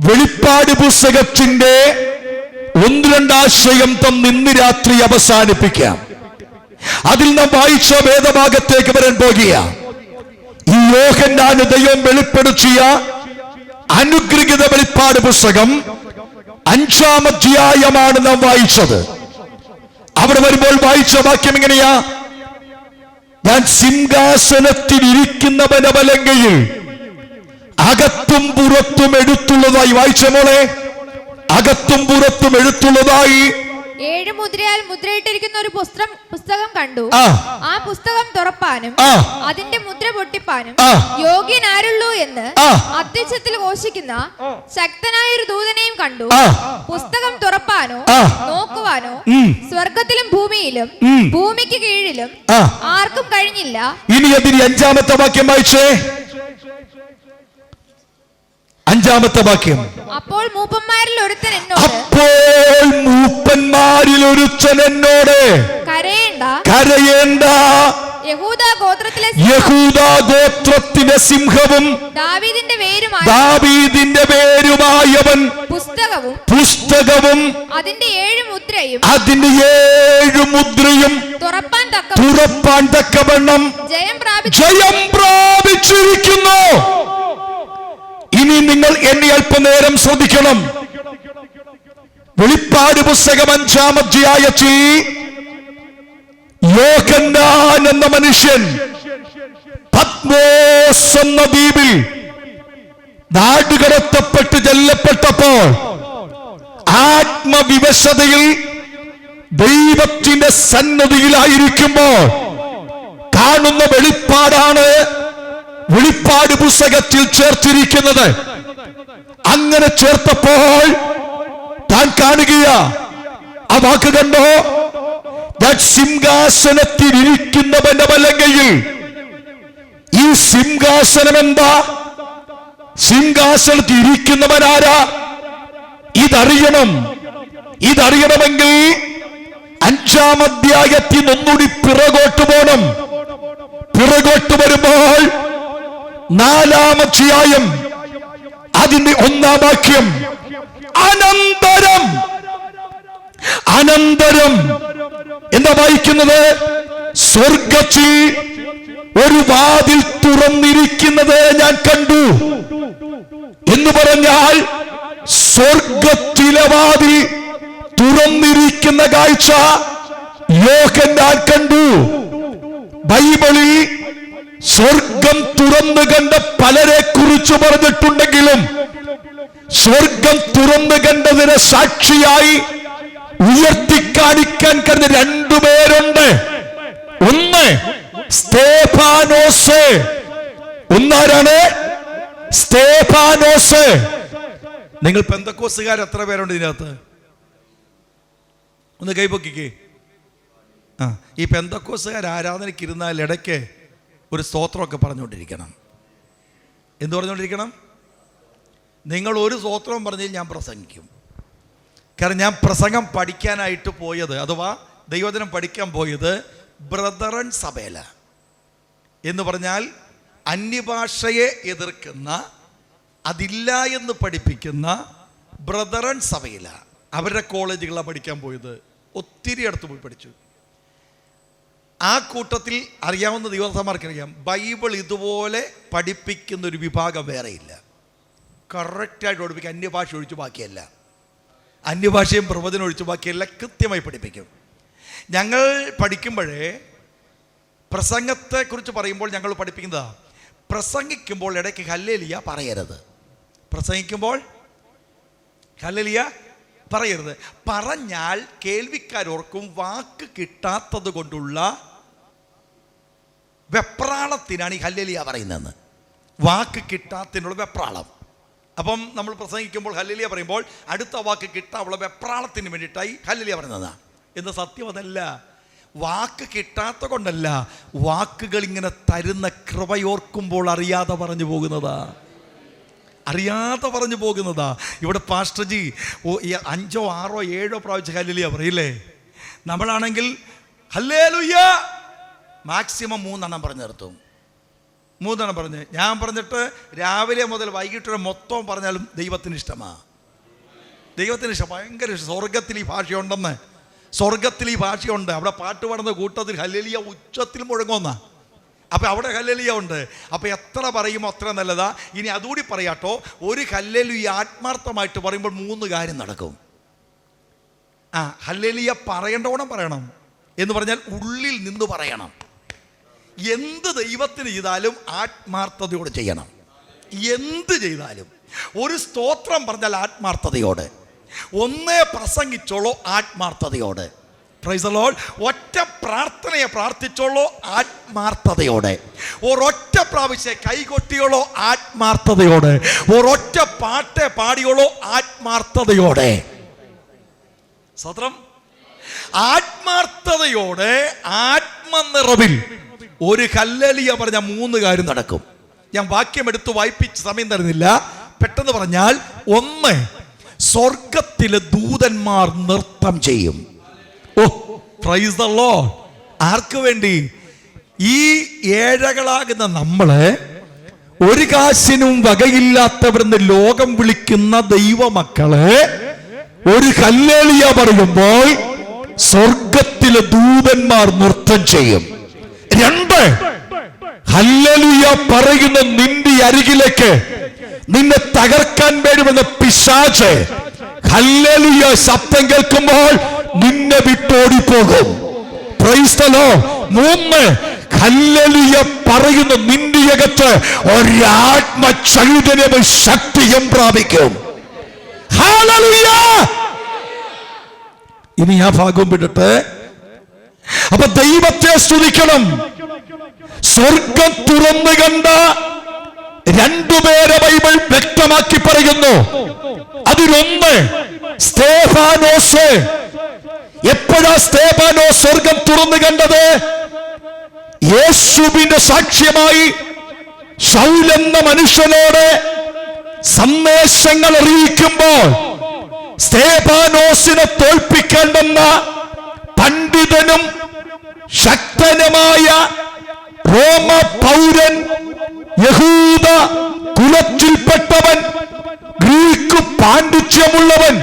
വെളിപ്പാട് പുസ്തകത്തിന്റെ 1-2 ആശയം ഇന്ന് രാത്രി അവസാനിപ്പിക്കാം. അതിൽ നാം വായിച്ച വേദഭാഗത്തേക്ക് വരാൻ പോകുക. ഈ യോഹന്നാന് ദൈവം വെളിപ്പെടുത്തിയ അനുഗ്രഹീത വെളിപ്പാട് പുസ്തകം 5-ാം അധ്യായമാണ് നാം വായിച്ചത്. അവിടെ വരുമ്പോൾ വായിച്ച വാക്യം എങ്ങനെയാ? ഞാൻ സിംഹാസനത്തിൽ ഇരിക്കുന്നവന്റെ വലങ്കയിൽ അകത്തും പുറത്തും എഴുത്തുള്ളതായി, വായിച്ച മോളെ, അകത്തും പുറത്തും എഴുത്തുള്ളതായി 7 മുദ്രയാൽ മുദ്രയിട്ടിരിക്കുന്ന ഒരു പുസ്തകം കണ്ടു. ആ പുസ്തകം തുറപ്പാനും അതിന്റെ മുദ്ര പൊട്ടിപ്പാനും യോഗ്യനാരുള്ളൂ എന്ന് അത്യുച്ചത്തിൽ ഘോഷിക്കുന്ന ശക്തനായ ഒരു ദൂതനെയും കണ്ടു. പുസ്തകം തുറപ്പാനോ നോക്കുവാനോ സ്വർഗത്തിലും ഭൂമിയിലും ഭൂമിക്ക് കീഴിലും ആർക്കും കഴിഞ്ഞില്ല. ഇനി അതിന് 5-ാമത്തെ വാക്യം വായിച്ചേ. 5-ാമത്തെ വാക്യം. അപ്പോൾ മൂപ്പന്മാരിൽ ഒരുത്തൻ എന്നോട് കരയേണ്ട, യഹൂദാ ഗോത്രത്തിലെ സിംഹവും ദാവീദിന്റെ വേരുമായവൻ പുസ്തകവും അതിന്റെ 7 മുദ്രയും തുറപ്പാൻ തക്കവണ്ണം ജയം പ്രാപിച്ച ചേർച്ചിരിക്കുന്നു. ഇനി നിങ്ങൾ എന്നെ അല്പനേരം ശ്രദ്ധിക്കണം. വെളിപ്പാട് പുസ്തകം 5-ാം അധ്യായത്തിൽ യോഹന്നാൻ എന്ന മനുഷ്യൻ പത്മോസ് എന്ന ദ്വീപിൽ നാടുകടത്തപ്പെട്ട് ചെല്ലപ്പെട്ടപ്പോൾ ആത്മവിവശതയിൽ ദൈവത്തിന്റെ സന്നദ്ധിയിലായിരിക്കുമ്പോൾ കാണുന്ന വെളിപ്പാടാണ് വെളിപ്പാട് പുസ്തകത്തിൽ ചേർത്തിരിക്കുന്നത്. അങ്ങനെ ചേർത്തപ്പോൾ താൻ കാണുക, ആ വാക്ക് കണ്ടോ, സിംഹാസനത്തിൽ ഇരിക്കുന്നവന്റെ വലങ്കയിൽ. ഈ സിംഹാസനം എന്താ? സിംഹാസനത്തിൽ ഇരിക്കുന്നവനാരാ? ഇതറിയണമെങ്കിൽ 5-ാം അധ്യായത്തിൽ ഒന്നുകൂടി പിറകോട്ട് പോകണം. പിറകോട്ട് വരുമ്പോൾ 4-ാം അധ്യായം അതിന്റെ 1-ാം വാക്യം, അനന്തരം എന്താ വായിക്കുന്നത്? സ്വർഗ്ഗത്തിൽ ഒരു വാതിൽ തുറന്നിരിക്കുന്നത് ഞാൻ കണ്ടു എന്ന് പറഞ്ഞാൽ സ്വർഗത്തിലെ വാതിൽ തുറന്നിരിക്കുന്ന കാഴ്ച യോഹന്നാൻ കണ്ടു. ബൈബിളിൽ സ്വർഗം തുറന്നു കണ്ട പലരെ കുറിച്ച് പറഞ്ഞിട്ടുണ്ടെങ്കിലും സ്വർഗം തുറന്നു കണ്ടതിന് സാക്ഷിയായി ഉയർത്തിക്കാണിക്കാൻ കഴിഞ്ഞ 2 പേരുണ്ട്. ഒന്ന് സ്തേഫാനോസ്. ഒന്നാരാണ്? സ്തേഫാനോസ്. നിങ്ങൾ പെന്തക്കോസ്തുകാർ എത്ര പേരുണ്ട് ഇതിനകത്ത്? ഒന്ന് കൈപൊക്കിക്കേ. ഈ പെന്തക്കോസ്തുകാർ ആരാധനയ്ക്ക് ഇരുന്നാൽ ഇടയ്ക്ക് ഒരു സ്തോത്രമൊക്കെ പറഞ്ഞുകൊണ്ടിരിക്കണം. എന്ത് പറഞ്ഞുകൊണ്ടിരിക്കണം? നിങ്ങൾ ഒരു സ്തോത്രം പറഞ്ഞാൽ ഞാൻ പ്രസംഗിക്കും. കാരണം ഞാൻ പ്രസംഗം പഠിക്കാനായിട്ട് പോയത്, അഥവാ ദൈവവചനം പഠിക്കാൻ പോയത് ബ്രദറൻ സഭയില എന്ന് പറഞ്ഞാൽ അന്യഭാഷയെ എതിർക്കുന്ന, അതില്ല എന്ന് പഠിപ്പിക്കുന്ന ബ്രദറൻ സഭയില. അവരുടെ കോളേജുകളാണ് പഠിക്കാൻ പോയത്. ഒത്തിരി അടുത്ത് പോയി പഠിച്ചു. ആ കൂട്ടത്തിൽ അറിയാവുന്ന ദൈവസമാർക്കറിയാം, ബൈബിൾ ഇതുപോലെ പഠിപ്പിക്കുന്ന ഒരു വിഭാഗം വേറെയില്ല. കറക്റ്റായിട്ട് പഠിപ്പിക്കും. അന്യഭാഷ ഒഴിച്ചു ബാക്കിയല്ല, അന്യഭാഷയും പ്രവചനം ഒഴിച്ചു ബാക്കിയല്ല കൃത്യമായി പഠിപ്പിക്കും. ഞങ്ങൾ പഠിക്കുമ്പോഴേ പ്രസംഗത്തെക്കുറിച്ച് പറയുമ്പോൾ ഞങ്ങൾ പഠിപ്പിക്കുന്നതാ, പ്രസംഗിക്കുമ്പോൾ ഇടയ്ക്ക് ഹല്ലേലൂയ പറയരുത്. പ്രസംഗിക്കുമ്പോൾ ഹല്ലേലൂയ പറയരുത്. പറഞ്ഞാൽ കേൾവിക്കാരോർക്കും വാക്ക് കിട്ടാത്തത് കൊണ്ടുള്ള വെപ്രാളത്തിനാണ് ഈ ഹല്ലേലൂയ പറയുന്നതെന്ന്. വാക്ക് കിട്ടാത്തതിനുള്ള വെപ്രാളം. അപ്പം നമ്മൾ പ്രസംഗിക്കുമ്പോൾ ഹല്ലേലൂയ പറയുമ്പോൾ അടുത്ത വാക്ക് കിട്ടാനുള്ള വെപ്രാളത്തിന് വേണ്ടിയിട്ടായി ഹല്ലേലൂയ പറയുന്നതാണ്. എന്ന് സത്യം അതല്ല. വാക്ക് കിട്ടാത്ത കൊണ്ടല്ല, വാക്കുകൾ ഇങ്ങനെ തരുന്ന കൃപയോർക്കുമ്പോൾ അറിയാതെ പറഞ്ഞു പോകുന്നതാ. ഇവിടെ പാസ്റ്റർജി 5, 6, 7 പ്രാവശ്യം ഹല്ലേലൂയ പറയില്ലേ? നമ്മളാണെങ്കിൽ ഹല്ലേലൂയ മാക്സിമം 3 എണ്ണം പറഞ്ഞു നിർത്തും. 3 എണ്ണം പറഞ്ഞ് ഞാൻ പറഞ്ഞിട്ട് രാവിലെ മുതൽ വൈകിട്ട് വരെ മൊത്തം പറഞ്ഞാലും ദൈവത്തിന് ഇഷ്ടമാണ്. ദൈവത്തിന് ഇഷ്ടം, ഭയങ്കര ഇഷ്ടം. സ്വർഗത്തിൽ ഈ ഭാഷയുണ്ടെന്ന്, സ്വർഗത്തിൽ ഈ ഭാഷയുണ്ട്. അവിടെ പാട്ട് പാടുന്ന കൂട്ടത്തിൽ ഹല്ലേലൂയ ഉച്ചത്തിൽ മുഴങ്ങുന്ന. അപ്പം അവിടെ ഹല്ലേലൂയ ഉണ്ട്. അപ്പം എത്ര പറയുമോ അത്ര നല്ലതാ. ഇനി അതുകൂടി പറയാട്ടോ, ഒരു ഹല്ലേലൂയ ആത്മാർത്ഥമായിട്ട് പറയുമ്പോൾ 3 കാര്യം നടക്കും. ഹല്ലേലൂയ പറയേണ്ടവണ്ണം പറയണം എന്ന് പറഞ്ഞാൽ ഉള്ളിൽ നിന്ന് പറയണം. എന്ത് ദൈവത്തിന് ചെയ്താലും ആത്മാർത്ഥതയോടെ ചെയ്യണം. എന്ത് ചെയ്താലും ഒരു സ്തോത്രം പറഞ്ഞാൽ ആത്മാർത്ഥതയോടെ, ഒന്നേ പ്രസംഗിച്ചോളൂ ആത്മാർത്ഥതയോടെ. Price the Lord. ഒറ്റ പ്രാർത്ഥനയെ പ്രാർത്ഥിച്ചോളൂ ആത്മാർത്ഥതയോടെ. ഒരൊറ്റ പ്രാവശ്യം കൈകൊട്ടിയോളോ ആത്മാർത്ഥതയോടെ. ഒരൊറ്റ പാട്ടേ പാടിയോളോ ആത്മാർത്ഥതയോടെ. സ്വത്രം ആത്മാർത്ഥതയോടെ ആത്മനിറവിൽ ഒരു ഹല്ലേലൂയ പറഞ്ഞ 3 കാര്യം നടക്കും. ഞാൻ വാക്യം എടുത്ത് വായിപ്പിച്ച് സമയം തരുന്നില്ല, പെട്ടെന്ന് പറഞ്ഞാൽ, 1, സ്വർഗത്തിലെ ദൂതന്മാർ നൃത്തം ചെയ്യും. Price the Lord. ആർക്ക് വേണ്ടി? ഈ ഏഴകളാകുന്ന നമ്മളെ, ഒരു കാശിനും വകയില്ലാത്തവരെന്ന് ലോകം വിളിക്കുന്ന ദൈവമക്കളെ ഒരു ഹല്ലേലൂയ പറയുമ്പോൾ സ്വർഗത്തിലെ ദൂതന്മാർ നൃത്തം ചെയ്യും. 2, ഹല്ലേലൂയ പറയുന്ന നിന്റെ അരികിലേക്ക് നിന്നെ തകർക്കാൻ വരുമെന്ന പിശാച് ഹല്ലേലൂയ ശബ്ദം കേൾക്കുമ്പോൾ നിന്നെ വിട്ടോടിപ്പോകും. Praise the Lord. 3, ഹല്ലേലൂയ പറയുന്ന നിന്റെ അകത്ത് ഒരാത്മ ചൈതന്യവും ശക്തിയും പ്രാപിക്കും. ഹല്ലേലൂയ. ഇനി ആ ഭാഗം വിട്ടിട്ട് അപ്പൊ ദൈവത്തെ സ്തുതിക്കണം. സ്വർഗം തുറന്നു കണ്ട 2 പേരെ ബൈബിൾ വ്യക്തമാക്കി പറയുന്നു. അതിലൊന്ന് സ്തേഫാനോസ്. എപ്പോഴാ സ്തേഫാനോസ് സ്വർഗം തുറന്നു കണ്ടത്? യേശുവിന്റെ സാക്ഷ്യമായി ശൗൽ എന്ന മനുഷ്യനോട് സന്ദേശങ്ങൾ അറിയിക്കുമ്പോൾ സ്തേഫാനോസിനെ തോൽപ്പിക്കാൻ വന്ന പണ്ഡിതനും ശക്തനുമായ റോമ പൗരൻ, യഹൂദ കുലത്തിൽപ്പെട്ടവൻ, ഗ്രീക്ക് പാണ്ഡിത്യമുള്ളവൻ,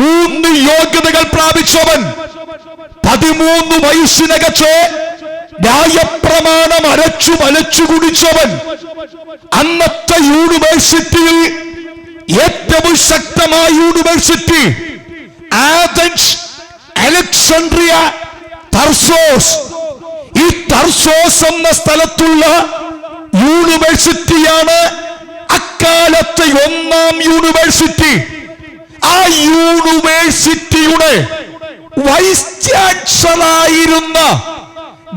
3 യോഗ്യതകൾ പ്രാപിച്ചവൻ, 13 വയസ്സിനകത്ത് ന്യായപ്രമാണം അരച്ചു വലച്ചു കുടിച്ചവൻ, അന്നത്തെ യൂണിവേഴ്സിറ്റിയിൽ ഏറ്റവും ശക്തമായ യൂണിവേഴ്സിറ്റി ആഥൻസ്, അലക്സാണ്ട്രിയ, തർസോസ്. ഈ തർസോസ് എന്ന സ്ഥലത്തുള്ള യൂണിവേഴ്സിറ്റിയാണ് അക്കാലത്തെ 1ാം യൂണിവേഴ്സിറ്റി. ആ യൂണിവേഴ്സിറ്റിയുടെ വൈസ് ചാൻസലറായിരുന്ന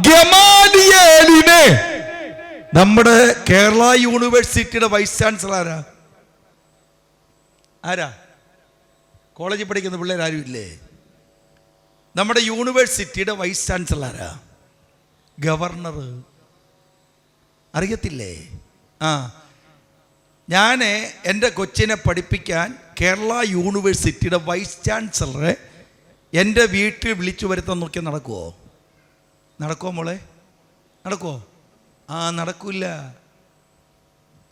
ഗമാലിയേലിനെ നമ്മുടെ കേരള യൂണിവേഴ്സിറ്റിയുടെ വൈസ് ചാൻസലർ ആരാ? കോളേജിൽ പഠിക്കുന്ന പിള്ളേരാരും ഇല്ലേ? നമ്മുടെ യൂണിവേഴ്സിറ്റിയുടെ വൈസ് ചാൻസലറാ, ഗവർണർ. അറിയത്തില്ലേ? ഞാൻ എൻ്റെ കൊച്ചിനെ പഠിപ്പിക്കാൻ കേരള യൂണിവേഴ്സിറ്റിയുടെ വൈസ് ചാൻസലറെ എൻ്റെ വീട്ടിൽ വിളിച്ചു വരുത്താൻ നോക്കിയാൽ നടക്കുമോ? നടക്കുമോ മോളെ? നടക്കുമോ? നടക്കില്ല.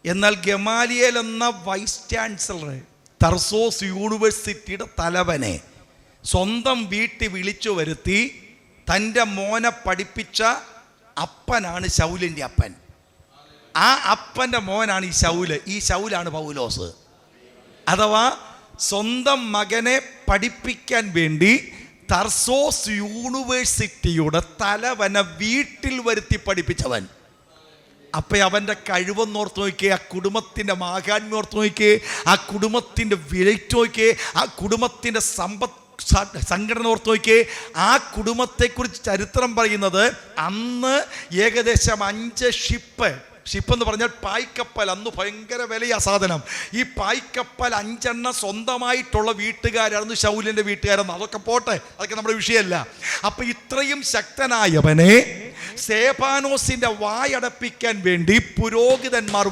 എന്നാൽ ഗമാലിയേൽ എന്ന വൈസ് ചാൻസലറെ, തർസോസ് യൂണിവേഴ്സിറ്റിയുടെ തലവനെ സ്വന്തം വീട്ടിൽ വിളിച്ചു വരുത്തി തൻ്റെ മോനെ പഠിപ്പിച്ച അപ്പനാണ് ശൗലിൻ്റെ അപ്പൻ. ആ അപ്പൻ്റെ മോനാണ് ഈ ശൗല്. ഈ ശൗലാണ് പൗലോസ്. അഥവാ സ്വന്തം മകനെ പഠിപ്പിക്കാൻ വേണ്ടി തർസോസ് യൂണിവേഴ്സിറ്റിയുടെ തലവനെ വീട്ടിൽ വരുത്തി പഠിപ്പിച്ചവൻ. അപ്പൊ അവൻ്റെ കഴിവെന്നോർത്ത് നോക്കിയേ, ആ കുടുംബത്തിൻ്റെ മാഹാത്മ്യം ഓർത്ത് നോക്കിയേ, ആ കുടുംബത്തിൻ്റെ വിലയ്ക്ക് നോക്കിയേ, ആ കുടുംബത്തിൻ്റെ സംഘടന ഓർത്ത് നോക്കിയേ. ആ കുടുംബത്തെക്കുറിച്ച് ചരിത്രം പറയുന്നത് അന്ന് ഏകദേശം 5 ഷിപ്പ് എന്ന് പറഞ്ഞാൽ പായ്ക്കപ്പൽ. അന്ന് ഭയങ്കര വിലയാ സാധനം. ഈ പായ്ക്കപ്പൽ 5 സ്വന്തമായിട്ടുള്ള വീട്ടുകാരായിരുന്നു ശൗലിൻ്റെ വീട്ടുകാരെന്ന്. അതൊക്കെ പോട്ടെ, അതൊക്കെ നമ്മുടെ വിഷയമല്ല. അപ്പൊ ഇത്രയും ശക്തനായവനെ സ്തേഫാനോസിന്റെ വായടപ്പിക്കാൻ വേണ്ടി പുരോഹിതന്മാർ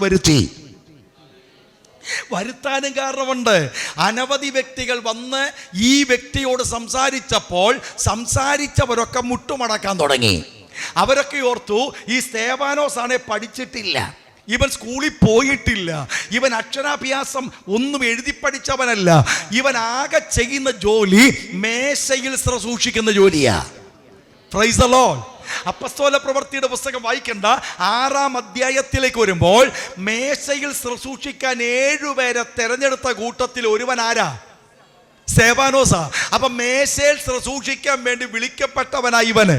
വരുത്താനും കാരണമുണ്ട്. അനവധി വ്യക്തികൾ വന്ന് ഈ വ്യക്തിയോട് സംസാരിച്ചവരൊക്കെ മുട്ടുമടക്കാൻ തുടങ്ങി. അവരൊക്കെ ഓർത്തു, ഈ സ്തേഫാനോസ് ആണെ പഠിച്ചിട്ടില്ല, ഇവൻ സ്കൂളിൽ പോയിട്ടില്ല, ഇവൻ അക്ഷരാഭ്യാസം ഒന്നും എഴുതി പഠിച്ചവനല്ല, ഇവൻ ആകെ ചെയ്യുന്ന ജോലി മേശയിൽ സൂക്ഷിക്കുന്ന ജോലിയാ. Price the Lord. അപ്പസ്തോല പ്രവൃത്തിയുടെ പുസ്തകം വായിക്കണ്ട, 6-ാം അധ്യായത്തിലേക്ക് വരുമ്പോൾ മേശയിൽ സൂക്ഷിക്കാൻ 7 പേരെ തെരഞ്ഞെടുത്ത കൂട്ടത്തിൽ ഒരുവൻ ആരാ? സ്തേഫാനോസാ. അപ്പൊ മേശയിൽ സൂക്ഷിക്കാൻ വേണ്ടി വിളിക്കപ്പെട്ടവനാ ഇവന്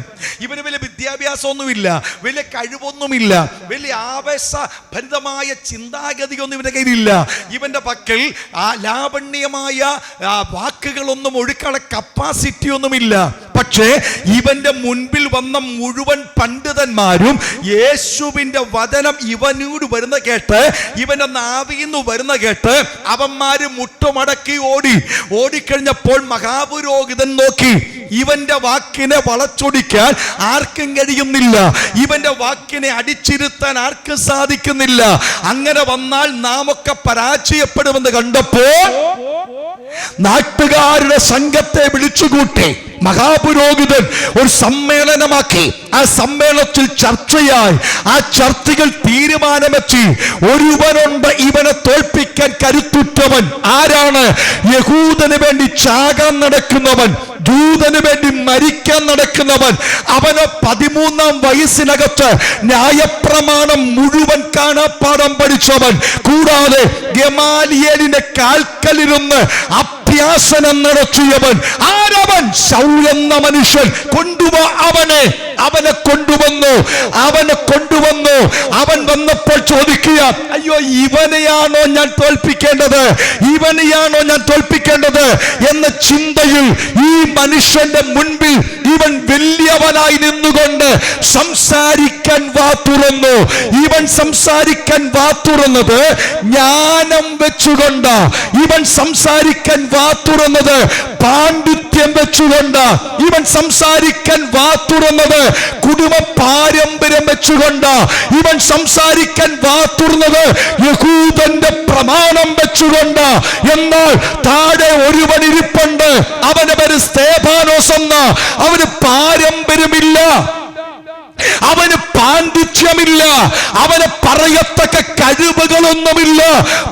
വലിയ വിദ്യാഭ്യാസമൊന്നുമില്ല, വലിയ കഴിവൊന്നുമില്ല, വലിയ ആവേശഭരിതമായ ചിന്താഗതിയൊന്നും ഇവന്റെ കയ്യിലില്ല. ഇവന്റെ പക്കൽ ആ ലാവണ്യമായ വാക്കുകളൊന്നും ഒഴുക്കാനുള്ള കപ്പാസിറ്റി ഒന്നുമില്ല. പക്ഷേ ഇവന്റെ മുൻപിൽ വന്ന മുഴുവൻ പണ്ഡിതന്മാരും യേശുവിന്റെ വചനം ഇവനോട് വരുന്ന കേട്ട്, ഇവന്റെ നാവിന്ന് വരുന്ന കേട്ട് അവന്മാര് മുട്ടുമടക്കി ഓടിക്കഴിഞ്ഞപ്പോൾ മഹാപുരോഹിതൻ നോക്കി, ഇവന്റെ വാക്കിനെ വളച്ചൊടിക്കാൻ ആർക്കും കഴിയുന്നില്ല, ഇവന്റെ വാക്കിനെ അടിച്ചിരുത്താൻ ആർക്കും സാധിക്കുന്നില്ല. അങ്ങനെ വന്നാൽ നാം ഒക്കെ പരാജയപ്പെടുമെന്ന് കണ്ടപ്പോൾ നാട്ടുകാരുടെ സംഘത്തെ വിളിച്ചുകൂട്ടി മഹാപുരോഹിതൻ ഒരു സമ്മേളനമാക്കി. ആ സമ്മേളനത്തിൽ ചർച്ചയായി. ആ ചർച്ചകൾ തീരുമാനമെത്തി, ഒരുവനുണ്ട് ഇവനെ തോൽപ്പിക്കാൻ കരുത്തുറ്റവൻ. ആരാണ്? യഹൂദന് വേണ്ടി ചാകാൻ നടക്കുന്നവൻ, ജൂതന് വേണ്ടി മരിക്കാൻ നടക്കുന്നവൻ. അവന് 13-ാം വയസ്സിനകത്ത് ന്യായപ്രമാണം മുഴുവൻ കാണാപ്പാഠം പഠിച്ചവൻ. കൂടാതെ ഗമാലിയേലിന്റെ കാൽക്കലിരുന്ന് അഭ്യാസനം നടത്തിയവൻ. ആരവൻ? ശൗൽ എന്ന മനുഷ്യൻ. കൊണ്ടുപോ അവനെ. അവനെ കൊണ്ടുവന്നു. അവൻ വന്നപ്പോൾ ചോദിക്കുക, അയ്യോ ഇവനെയാണോ ഞാൻ തോൽപ്പിക്കേണ്ടത്? എന്ന ചിന്തയിൽ ഈ മനുഷ്യന്റെ മുൻപിൽ ഇവൻ വലിയവനായി നിന്നുകൊണ്ട് സംസാരിക്കാൻ വാ തുറന്നു. ഇവൻ സംസാരിക്കാൻ വാ തുറന്നത് ജ്ഞാനം വെച്ചുകൊണ്ട്. ഇവൻ സംസാരിക്കാൻ വാ തുറന്നത് പാണ്ഡിത്യം വെച്ചുകൊണ്ട്. ഇവൻ സംസാരിക്കാൻ വാ തുറന്നത് കുടുംബ പാരമ്പര്യം വെച്ചുകൊണ്ട്. ഇവൻ സംസാരിക്കാൻ വാ തുറന്നത് യഹൂദന്റെ പ്രമാണം വെച്ചുകൊണ്ട്. എന്നാൽ താഴെ ഒരുവൻ ഇരിപ്പുണ്ട്, അവന്റെ പേര് സ്തേഫാനോസ് എന്ന. അവന് പാരമ്പര്യമില്ല, അവന് പാണ്ഡിത്യമില്ല, അവന് പറയത്തക്ക കഴിവുകളൊന്നുമില്ല.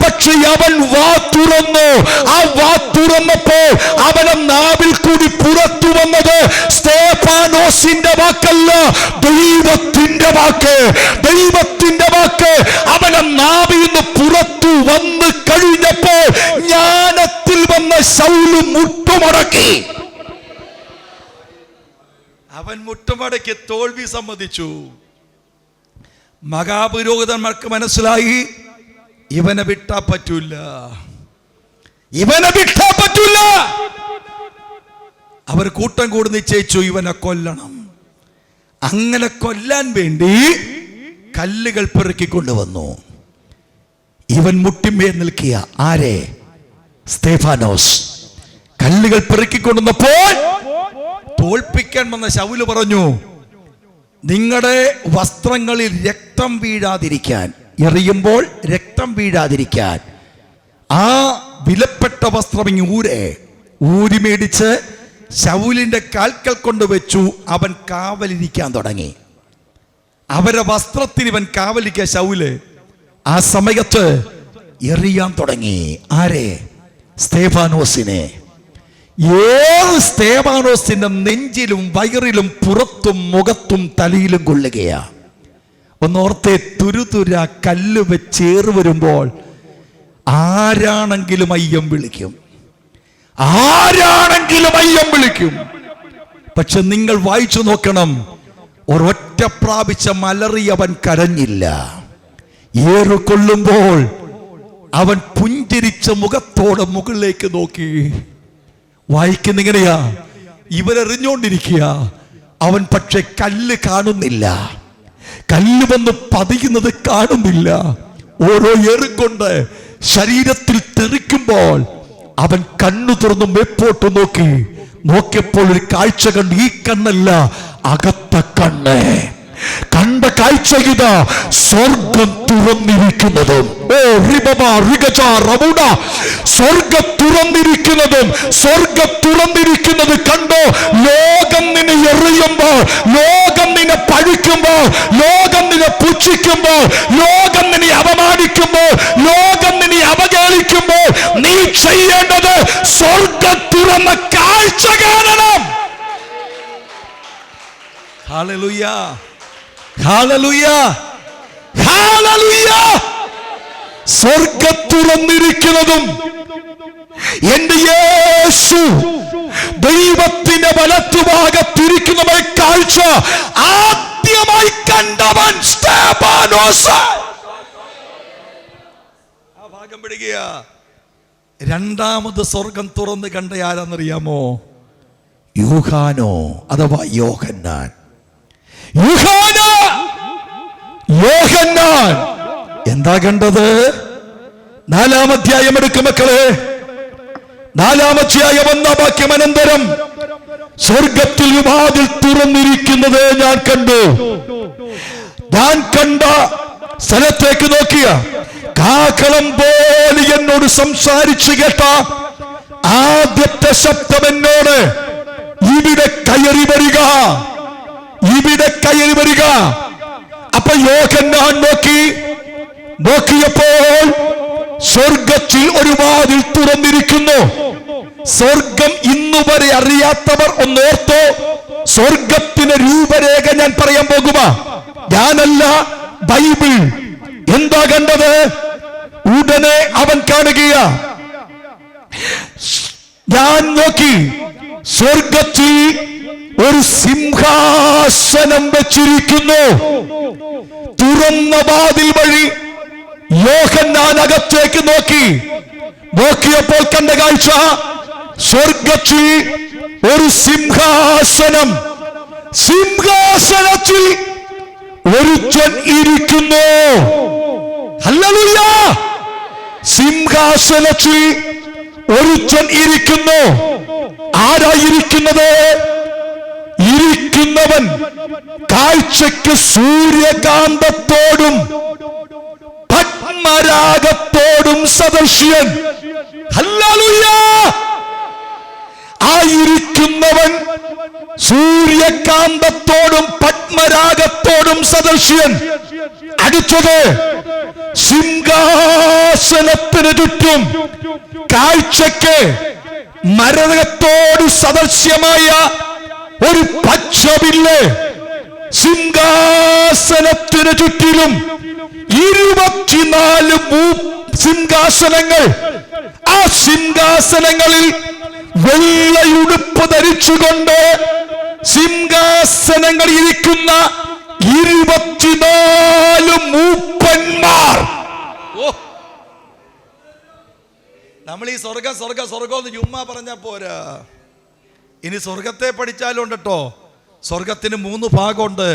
പക്ഷെ അവൻ വാ തുറന്നു. ആ വാ തുറന്നപ്പോൾ അവനെ നാവിൽ കൂടി പുറത്തു വന്നത് സ്തേഫാനോസിന്റെ വാക്കല്ല, ദൈവത്തിന്റെ വാക്ക്. അവനെ നാവിൽ നിന്ന് പുറത്തു വന്ന് കഴിഞ്ഞപ്പോൾ ജ്ഞാനത്തിൽ വന്ന ശൗല് മുട്ടുമടക്കി. അവൻ മുട്ടുമടക്കി തോൽവി സമ്മതിച്ചു. മഹാപുരോഹിതന്മാർക്ക് മനസ്സിലായി, ഇവനെ വിട്ടാ പറ്റൂല. അവർ കൂട്ടം കൂടി നിശ്ചയിച്ചു, ഇവനെ കൊല്ലണം. അങ്ങനെ കൊല്ലാൻ വേണ്ടി കല്ലുകൾ പെറുക്കിക്കൊണ്ടുവന്നു. ഇവൻ മുട്ടിന്മേൽ നിൽക്കുക. ആരെ? സ്തേഫാനോസ്. കല്ലുകൾ പെറുക്കിക്കൊണ്ടുവന്നപ്പോൾ തോൽപ്പിക്കാൻ വന്ന ശൗല് പറഞ്ഞു, നിങ്ങളുടെ വസ്ത്രങ്ങളിൽ രക്തം വീഴാതിരിക്കാൻ, എറിയുമ്പോൾ രക്തം വീഴാതിരിക്കാൻ ആ വിലപ്പെട്ട വസ്ത്രം ഊരി മേടിച്ച് ശൗലിന്റെ കാൽക്കൽ കൊണ്ടുവച്ചു. അവൻ കാവലിരിക്കാൻ തുടങ്ങി. അവരുടെ വസ്ത്രത്തിന് ഇവൻ കാവലിരിക്കുക. ശൗല് ആ സമയത്ത് എറിയാൻ തുടങ്ങി. ആരെ? സ്തേഫാനോസിനെ. ഏത് സ്തേഫാനോസിന്റെ നെഞ്ചിലും വയറിലും പുറത്തും മുഖത്തും തലയിലും കൊള്ളുകയാ. ഒന്നോർത്തെ, തുരുതുര കല്ല് വെച്ചേറി വരുമ്പോൾ ആരാണെങ്കിലും അയ്യം വിളിക്കും. പക്ഷെ നിങ്ങൾ വായിച്ചു നോക്കണം, ഒരൊറ്റ പ്രാവശ്യം അലറിയവൻ കരഞ്ഞില്ല. ഏറുകൊള്ളുമ്പോൾ അവൻ പുഞ്ചിരിച്ച മുഖത്തോടെ മുകളിലേക്ക് നോക്കി. വായിക്കുന്ന ഇങ്ങനെയാ, ഇവരെറിഞ്ഞോണ്ടിരിക്കുക. അവൻ പക്ഷെ കല്ല് കാണുന്നില്ല, കല്ല് വന്ന് പതിയുന്നത് കാണുന്നില്ല. ഓരോ ഏറുകൊണ്ട് ശരീരത്തിൽ തെറിക്കുമ്പോൾ അവൻ കണ്ണു തുറന്ന് മേപ്പോട്ട് നോക്കിയപ്പോൾ ഒരു കാഴ്ച കണ്ടു. ഈ കണ്ണല്ല, അകത്ത കണ്ണ്. കണ്ട കാഴ്ച ഇതാ, സ്വർഗം തുറന്നിരിക്കുന്നതും. സ്വർഗം തുറന്നിരിക്കുന്നത് കണ്ടോ? ലോകം നിന്നെ എറിയുമ്പോൾ, ലോകം നിന്നെ പഴിക്കുമ്പോൾ, ലോകം നിന്നെ പുച്ഛിക്കുമ്പോൾ, ലോകം നിന്നെ അപമാനിക്കുമ്പോൾ, ലോകം നിന്നെ അവഹേളിക്കുമ്പോൾ നീ ചെയ്യേണ്ടത് സ്വർഗം തുറന്ന കാഴ്ച കാണണം. ഹല്ലേലൂയ, ഹല്ലേലൂയ, ഹല്ലേലൂയ. സ്വർഗം തുറന്നിരിക്കുന്നതും എന്റെ യേശു ദൈവത്തിന്റെ വലത്തുഭാഗത്തിരിക്കുന്ന കാഴ്ച ആദ്യമായി കണ്ടവൻ സ്തേഫാനോസ്. ആ ഭാഗം പിടിക്കുക. രണ്ടാമത് സ്വർഗം തുറന്ന് കണ്ട ആരാന്നറിയാമോ? യൂഹാനോ അഥവാ യോഹന്നാൻ. എന്താ കണ്ടത്? 4-ാം അധ്യായം എടുക്കും മക്കളെ. 4-ാം അധ്യായം 1-ാം വാക്യം. അനന്തരം സ്വർഗത്തിൽ വാതിൽ തുറന്നിരിക്കുന്നത് ഞാൻ കണ്ടു. ഞാൻ കണ്ട സ്ഥലത്തേക്ക് നോക്കിയ കാഹളം പോലെ എന്നോട് സംസാരിച്ചു കേട്ട ആദ്യത്തെ ശബ്ദം എന്നോട്, ഇവിടെ കയറി വരിക, ഇവിടെ കയറി വരിക. അപ്പൊ യോഹന്നാൻ നോക്കിയപ്പോൾ സ്വർഗത്തിൽ ഒരു വാതിൽ തുറന്നിരിക്കുന്നു. സ്വർഗം ഇന്നുവരെ അറിയാത്തവർ ഒന്നോർത്തോ, സ്വർഗത്തിന് രൂപരേഖ ഞാൻ പറയാൻ പോകുക. ഞാനല്ല, ബൈബിൾ. എന്താ കണ്ടത്? ഉടനെ അവൻ കാണുകയാ. ഞാൻ നോക്കി, സ്വർഗത്തിൽ ഒരു സിംഹാസനം വെച്ചിരിക്കുന്നു. തുറന്ന വാതിൽ വഴി യോഹന്നാൻ അകത്തേക്ക് നോക്കിയപ്പോൾ കണ്ട കാഴ്ച, സ്വർഗത്തിൽ ഒരു സിംഹാസനം, സിംഹാസനത്തിൽ ഒരുത്തൻ ഇരിക്കുന്നു. ഹല്ലേലൂയ! സിംഹാസനത്തിൽ ഒരുത്തൻ ഇരിക്കുന്നു. ആരായിരിക്കുന്നത്? ഇരിക്കുന്നവൻ കാഴ്ചയ്ക്ക് സൂര്യകാന്തത്തോടും പത്മരാഗത്തോടും സദൃശ്യൻ. ഹല്ലേലൂയ! ആയിരിക്കുന്നവൻ സൂര്യകാന്തത്തോടും പത്മരാഗത്തോടും സദൃശ്യൻ. അടുത്തത്, സിംഹാസനത്തിന് ചുറ്റും കാഴ്ചയ്ക്ക് മരകത്തോട് സദൃശ്യമായ ഒരു പച്ചവില്ല്. സിംഹാസനത്തിന് ചുറ്റിലും 24 സിംഹാസനങ്ങൾ. ആ സിംഹാസനങ്ങളിൽ വെള്ളയുടുപ്പ് ധരിച്ചുകൊണ്ട് സിംഹാസനങ്ങൾ ഇരിക്കുന്ന 24 മൂപ്പന്മാർ. നമ്മൾ ഈ സ്വർഗം എന്ന് ചുമ്മാ പറഞ്ഞാ പോരാ. ഇനി സ്വർഗത്തെ പഠിച്ചാലും കേട്ടോ, സ്വർഗത്തിന് 3 ഭാഗമുണ്ട്.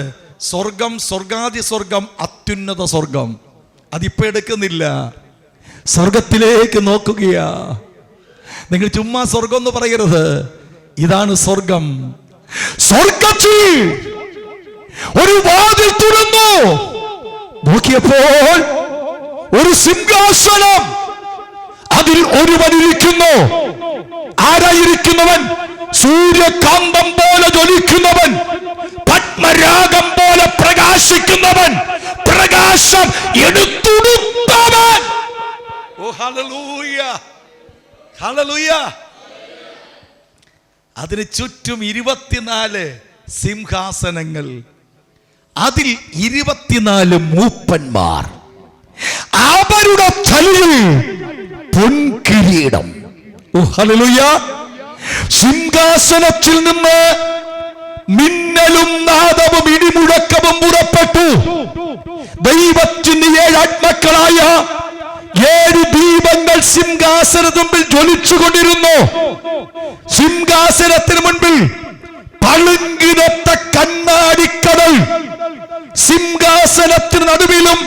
സ്വർഗം, സ്വർഗാദി സ്വർഗം, അത്യുന്നത സ്വർഗം. അതിപ്പോ എടുക്കുന്നില്ല, സ്വർഗത്തിലേക്ക് നോക്കുകയാ. നിങ്ങൾ ചുമ്മാ സ്വർഗം എന്ന് പറയരുത്. ഇതാണ് സ്വർഗം. സ്വർഗത്തിൽ ഒരു വാതിൽ തുറന്നു. നോക്കിയപ്പോൾ ഒരു സിംഹാസനം, അതിൽ ഒരുവൻ ഇരിക്കുന്നു. ആരായിരിക്കുന്നവൻ? സൂര്യകാന്തം പോലെ ജ്വലിക്കുന്നവൻ, പത്മരാഗം പോലെ പ്രകാശിക്കുന്നവൻ, പ്രകാശം എടുത്തുടുത്തവൻ. ഓ ഹല്ലേലൂയ, ഹല്ലേലൂയ. അതിന് ചുറ്റും 24 സിംഹാസനങ്ങൾ, അതിൽ 24 മൂപ്പന്മാർ. അവരുടെ തലയിൽ പൊൻകിരീടം. ഓ ഹല്ലേലൂയ. സിംഹാസനത്തിൽ നിന്ന് മിന്നലും നാദവും ഇടിമുഴക്കവും പുറപ്പെട്ടു. ദൈവത്തിന്റെ 7 ആത്മാക്കളായ 7 ദീപങ്ങൾ സിംഹാസനത്തിന് മുമ്പിൽ ജ്വലിച്ചുകൊണ്ടിരുന്നു. സിംഹാസനത്തിന് മുൻപിൽ പളുങ്കിനൊത്ത കണ്ണാടിക്കടൽ. സിംഹാസനത്തിന് നടുവിലും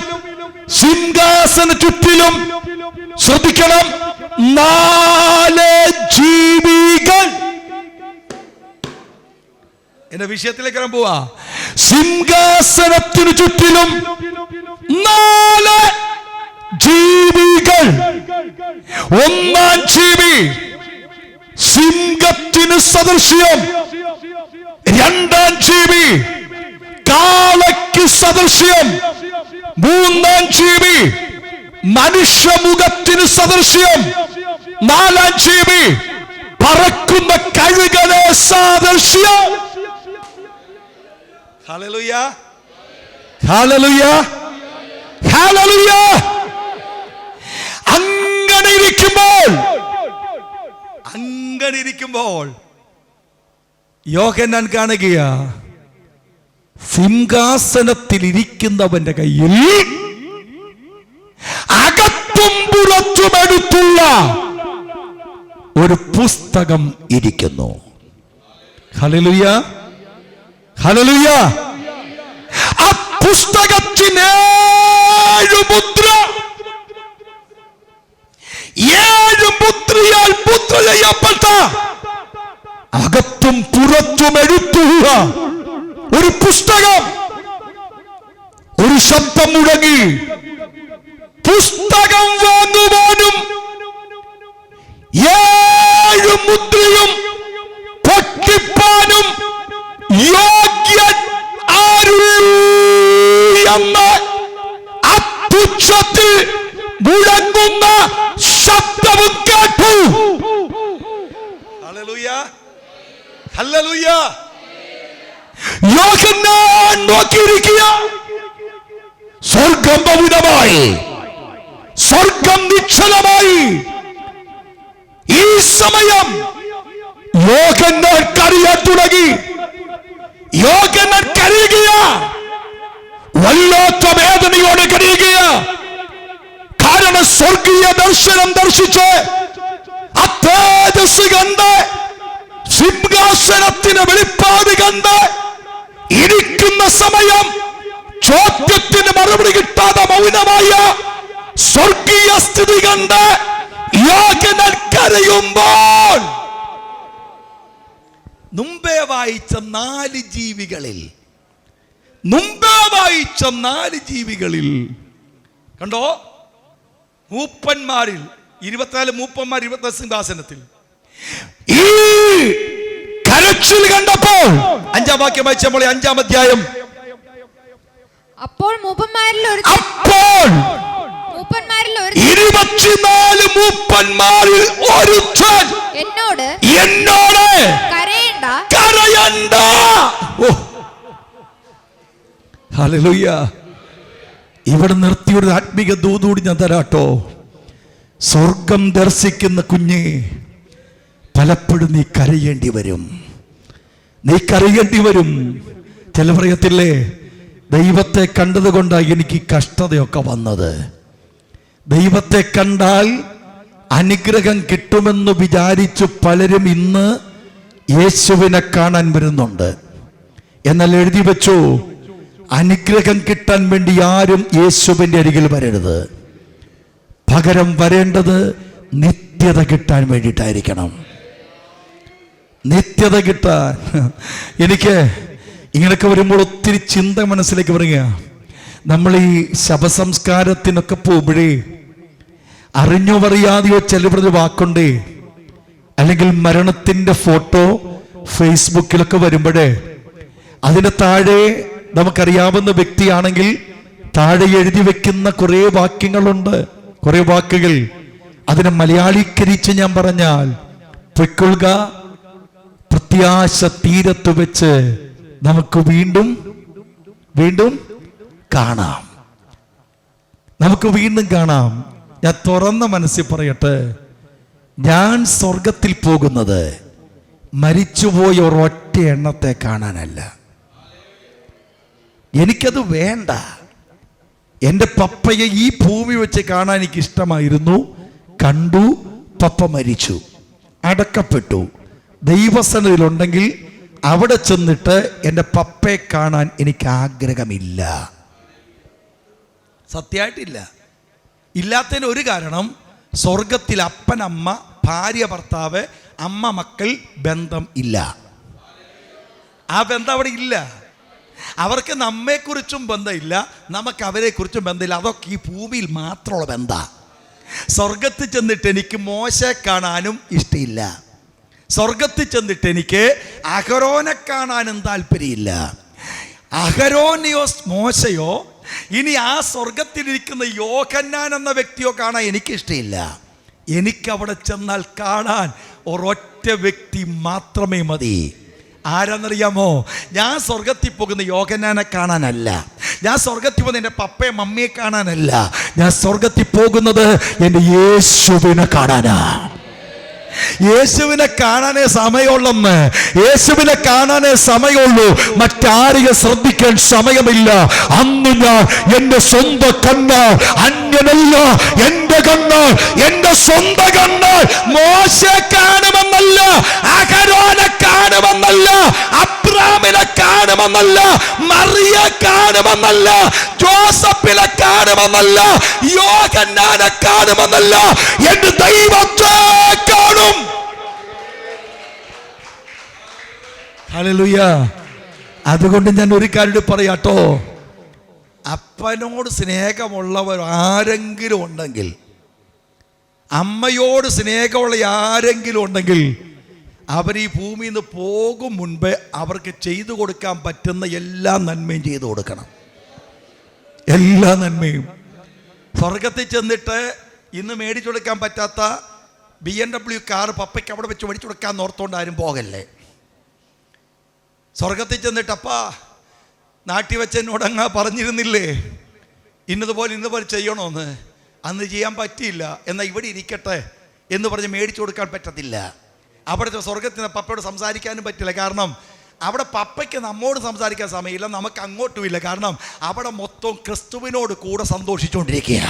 സിംഹാസന ചുറ്റിലും, ശ്രദ്ധിക്കണം, 4 ജീവികൾ. എന്റെ വിഷയത്തിലേക്ക് ഞാൻ പോവാ. സിംഹാസനത്തിന് ചുറ്റിലും 4 ജീവികൾ. ഒന്നാം ജീവി സിംഹത്തിന് സദൃശ്യം. രണ്ടാം ജീവി കാളയ്ക്ക് സദൃശ്യം. മൂന്നാം ജീവി മനുഷ്യമുഖത്തിന് സദൃശ്യം. നാലാം ജീവി പറക്കുന്ന കഴുകനെ സാദൃശ്യം. ഹല്ലേലൂയ, ഹല്ലേലൂയ, ഹല്ലേലൂയ. അങ്ങനെ ഇരിക്കുമ്പോൾ യോഹന്നാൻ കാണുകയാ, സിംഹാസനത്തിൽ ഇരിക്കുന്നവന്റെ കയ്യിൽ അകത്തും പുറത്തുമെടുത്തുള്ള ഒരു പുസ്തകം ഇരിക്കുന്നു. Hallelujah, hallelujah. ആ പുസ്തകത്തിന് 7 മുദ്ര. 7 മുദ്രയാൽ മുദ്ര ചെയ്യപ്പെട്ട, അകത്തും പുറത്തും എഴുത്തുള്ള ഒരു പുസ്തകം. ഒരു ശബ്ദം മുഴങ്ങി. പുസ്തകം വാങ്ങുവാനും 7 മുദ്രയും പൊട്ടിപ്പാൻ അതിശക്തി മുഴങ്ങുന്ന ശബ്ദവും കേട്ടു. ഹല്ലേലൂയ, ഹല്ലേലൂയ. യോഹന്നാൻ നോക്കിയിരിക്കുക. സ്വർഗം മൗനമായി, സ്വർഗം നിശ്ചലമായി. ഈ സമയം യോഹന്നാൻ കരയാൻ തുടങ്ങി. യോഹന്നാൻ കരയുക, വല്ലാത്ത വേദനയോടെ കരയുക. കാരണം സ്വർഗീയ ദർശനം ദർശിച്ച് ആ തേജസ് കണ്ട്, സിംഹാസനത്തിന് വെളിപ്പാട് കണ്ട് ഇരിക്കുന്ന സമയം ചോദ്യത്തിന് മറുപടി കിട്ടാതെ മൗനമായ സ്വർഗീയ സ്ഥിതി കണ്ട് യോഹന്നാൻ കരയുമ്പോൾ മുമ്പേ വായിച്ച 4 ജീവികളിൽ കണ്ടോ, മൂപ്പന്മാരിൽ 24 മൂപ്പന്മാർ, 24 സിംഹാസനത്തിൽ. ഈ കരച്ചിൽ കണ്ടപ്പോൾ 5-ാം വാക്യം വായിച്ചപ്പോൾ 5-ാം അധ്യായം. അപ്പോൾ മൂപ്പന്മാരിൽ ഒരു 24 മൂപ്പന്മാരിൽ ഒരുത്തൻ എന്നോട് കരയണ്ട. ഓ, ഹല്ലേലൂയ. ഇവിടെ നിർത്തിയൊരു ആത്മീക ദൂതൂടി ഞാൻ തരാട്ടോ. സ്വർഗം ദർശിക്കുന്ന കുഞ്ഞെ, പലപ്പോഴും നീ കരയേണ്ടി വരും. ചില പറയത്തില്ലേ, ദൈവത്തെ കണ്ടതുകൊണ്ടാണ് എനിക്ക് കഷ്ടതയൊക്കെ വന്നത്. ദൈവത്തെ കണ്ടാൽ അനുഗ്രഹം കിട്ടുമെന്ന് വിചാരിച്ചു പലരും ഇന്ന് യേശുവിനെ കാണാൻ വരുന്നുണ്ട്. എന്നാൽ എഴുതി വെച്ചു, അനുഗ്രഹം കിട്ടാൻ വേണ്ടി ആരും യേശുവിൻ്റെ അരികിൽ വരരുത്. പകരം വരേണ്ടത് നിത്യത കിട്ടാൻ വേണ്ടിയിട്ടായിരിക്കണം. നിത്യത കിട്ടാൻ. എനിക്ക് ഇങ്ങനെയൊക്കെ വരുമ്പോൾ ഒത്തിരി ചിന്ത മനസ്സിലേക്ക് പറയുക. നമ്മൾ ഈ ശവസംസ്കാരത്തിനൊക്കെ പോകുമ്പോഴേ അറിഞ്ഞോ അറിയാതെയോ ചിലവരുടെ വാക്കുണ്ടേ, അല്ലെങ്കിൽ മരണത്തിൻ്റെ ഫോട്ടോ ഫേസ്ബുക്കിലൊക്കെ വരുമ്പോഴേ അതിന് താഴെ നമുക്കറിയാവുന്ന വ്യക്തിയാണെങ്കിൽ താഴെ എഴുതി വെക്കുന്ന കുറേ വാക്യങ്ങളുണ്ട്, കുറേ വാക്കുകൾ. അതിനെ മലയാളീകരിച്ച് ഞാൻ പറഞ്ഞാൽ, പൊയ്ക്കൊള്ളുക, പ്രത്യാശ തീരത്ത് വെച്ച് നമുക്ക് വീണ്ടും കാണാം. നമുക്ക് വീണ്ടും കാണാം. ഞാൻ തുറന്ന മനസ്സിൽ പറയട്ടെ, ഞാൻ സ്വർഗത്തിൽ പോകുന്നത് മരിച്ചുപോയ ഒരൊറ്റ എണ്ണത്തെ കാണാനല്ല. എനിക്കത് വേണ്ട. എൻ്റെ പപ്പയെ ഈ ഭൂമി വെച്ച് കാണാൻ എനിക്ക് ഇഷ്ടമായിരുന്നു. കണ്ടു, പപ്പ മരിച്ചു, അടക്കപ്പെട്ടു. ദൈവസന്നിധിയിലുണ്ടെങ്കിൽ അവിടെ ചെന്നിട്ട് എൻ്റെ പപ്പയെ കാണാൻ എനിക്ക് ആഗ്രഹമില്ല. സത്യമായിട്ടില്ല. ഇല്ലാത്തതിന് ഒരു കാരണം, സ്വർഗത്തിൽ അപ്പൻ അമ്മ, ഭാര്യ ഭർത്താവ്, അമ്മ മക്കൾ ബന്ധം ഇല്ല. ആ ബന്ധം അവിടെ ഇല്ല. അവർക്ക് നമ്മെക്കുറിച്ചും ബന്ധമില്ല, നമുക്ക് അവരെക്കുറിച്ചും ബന്ധമില്ല. അതൊക്കെ ഈ ഭൂമിയിൽ മാത്രമുള്ള ബന്ധമാണ്. സ്വർഗത്തിൽ ചെന്നിട്ട് എനിക്ക് മോശയെ കാണാനും ഇഷ്ടമില്ല. സ്വർഗത്തിൽ ചെന്നിട്ട് എനിക്ക് അഹരോനെ കാണാനും താല്പര്യമില്ല. അഹരോനെയോ മോശയോ ഇനി ആ സ്വർഗത്തിലിരിക്കുന്ന യോഹന്നാൻ എന്ന വ്യക്തിയോ കാണാൻ എനിക്കിഷ്ടമില്ല. എനിക്കവിടെ ചെന്നാൽ കാണാൻ ഒരൊറ്റ വ്യക്തി മാത്രമേ മതി. ആരാന്നറിയാമോ? ഞാൻ സ്വർഗത്തിൽ പോകുന്ന യോഹന്നാനെ കാണാനല്ല, ഞാൻ സ്വർഗത്തിൽ പോകുന്ന എൻ്റെ പപ്പയെ മമ്മിയെ കാണാനല്ല, ഞാൻ സ്വർഗത്തിൽ പോകുന്നത് എൻ്റെ യേശുവിനെ കാണാനാ. യേശുവിനെ കാണാനേ സമയമുള്ളെന്ന്, യേശുവിനെ കാണാനേ സമയമുള്ളൂ, മറ്റാരെയും ശ്രദ്ധിക്കാൻ സമയമില്ല. അന്ന് ഞാൻ എൻ്റെ സ്വന്തം കണ്ണ്, അന്യനല്ല എൻ്റെ കണ്ണ്, എൻ്റെ സ്വന്തം കണ്ണ് മോശയെ കാണുമെന്നല്ല, അഹരോനെ കാണുമെന്നല്ല, അബ്രാമിനെ കാണുമെന്നല്ല, മറിയെ കാണുമെന്നല്ല, ജോസഫിനെ കാണുമെന്നല്ല, യോഹന്നാനെ കാണുമെന്നല്ല, എൻ്റെ ദൈവത്തെ കാണും. ഹല്ലേലൂയ. അതുകൊണ്ട് ഞാൻ ഒരു കാര്യം പറയാട്ടോ, അപ്പനോട് സ്നേഹമുള്ളവർ ആരെങ്കിലും ഉണ്ടെങ്കിൽ, അമ്മയോട് സ്നേഹമുള്ള ആരെങ്കിലും ഉണ്ടെങ്കിൽ, അവർ ഈ ഭൂമിയിൽ നിന്ന് പോകും മുൻപേ അവർക്ക് ചെയ്തു കൊടുക്കാൻ പറ്റുന്ന എല്ലാ നന്മയും ചെയ്തു കൊടുക്കണം. എല്ലാ നന്മയും. സ്വർഗത്തിൽ ചെന്നിട്ട് ഇന്ന് മേടിച്ചു കൊടുക്കാൻ പറ്റാത്ത BMW കാർ പപ്പയ്ക്ക് അവിടെ വെച്ച് മേടിച്ചു കൊടുക്കാൻ ഓർത്തോണ്ട് ആരും പോകല്ലേ. സ്വർഗത്തിൽ ചെന്നിട്ട് അപ്പാ നാട്ടി വെച്ച് എന്നോടങ്ങ് പറഞ്ഞിരുന്നില്ലേ ഇന്നതുപോലെ ചെയ്യണമെന്ന്, അന്ന് ചെയ്യാൻ പറ്റിയില്ല, എന്നാൽ ഇവിടെ ഇരിക്കട്ടെ എന്ന് പറഞ്ഞ് മേടിച്ചു കൊടുക്കാൻ പറ്റത്തില്ല. അവിടുത്തെ സ്വർഗത്തിന് പപ്പയോട് സംസാരിക്കാനും പറ്റില്ല. കാരണം അവിടെ പപ്പയ്ക്ക് നമ്മോട് സംസാരിക്കാൻ സമയമില്ല, നമുക്ക് അങ്ങോട്ടുമില്ല. കാരണം അവിടെ മൊത്തം ക്രിസ്തുവിനോട് കൂടെ സന്തോഷിച്ചുകൊണ്ടിരിക്കുക.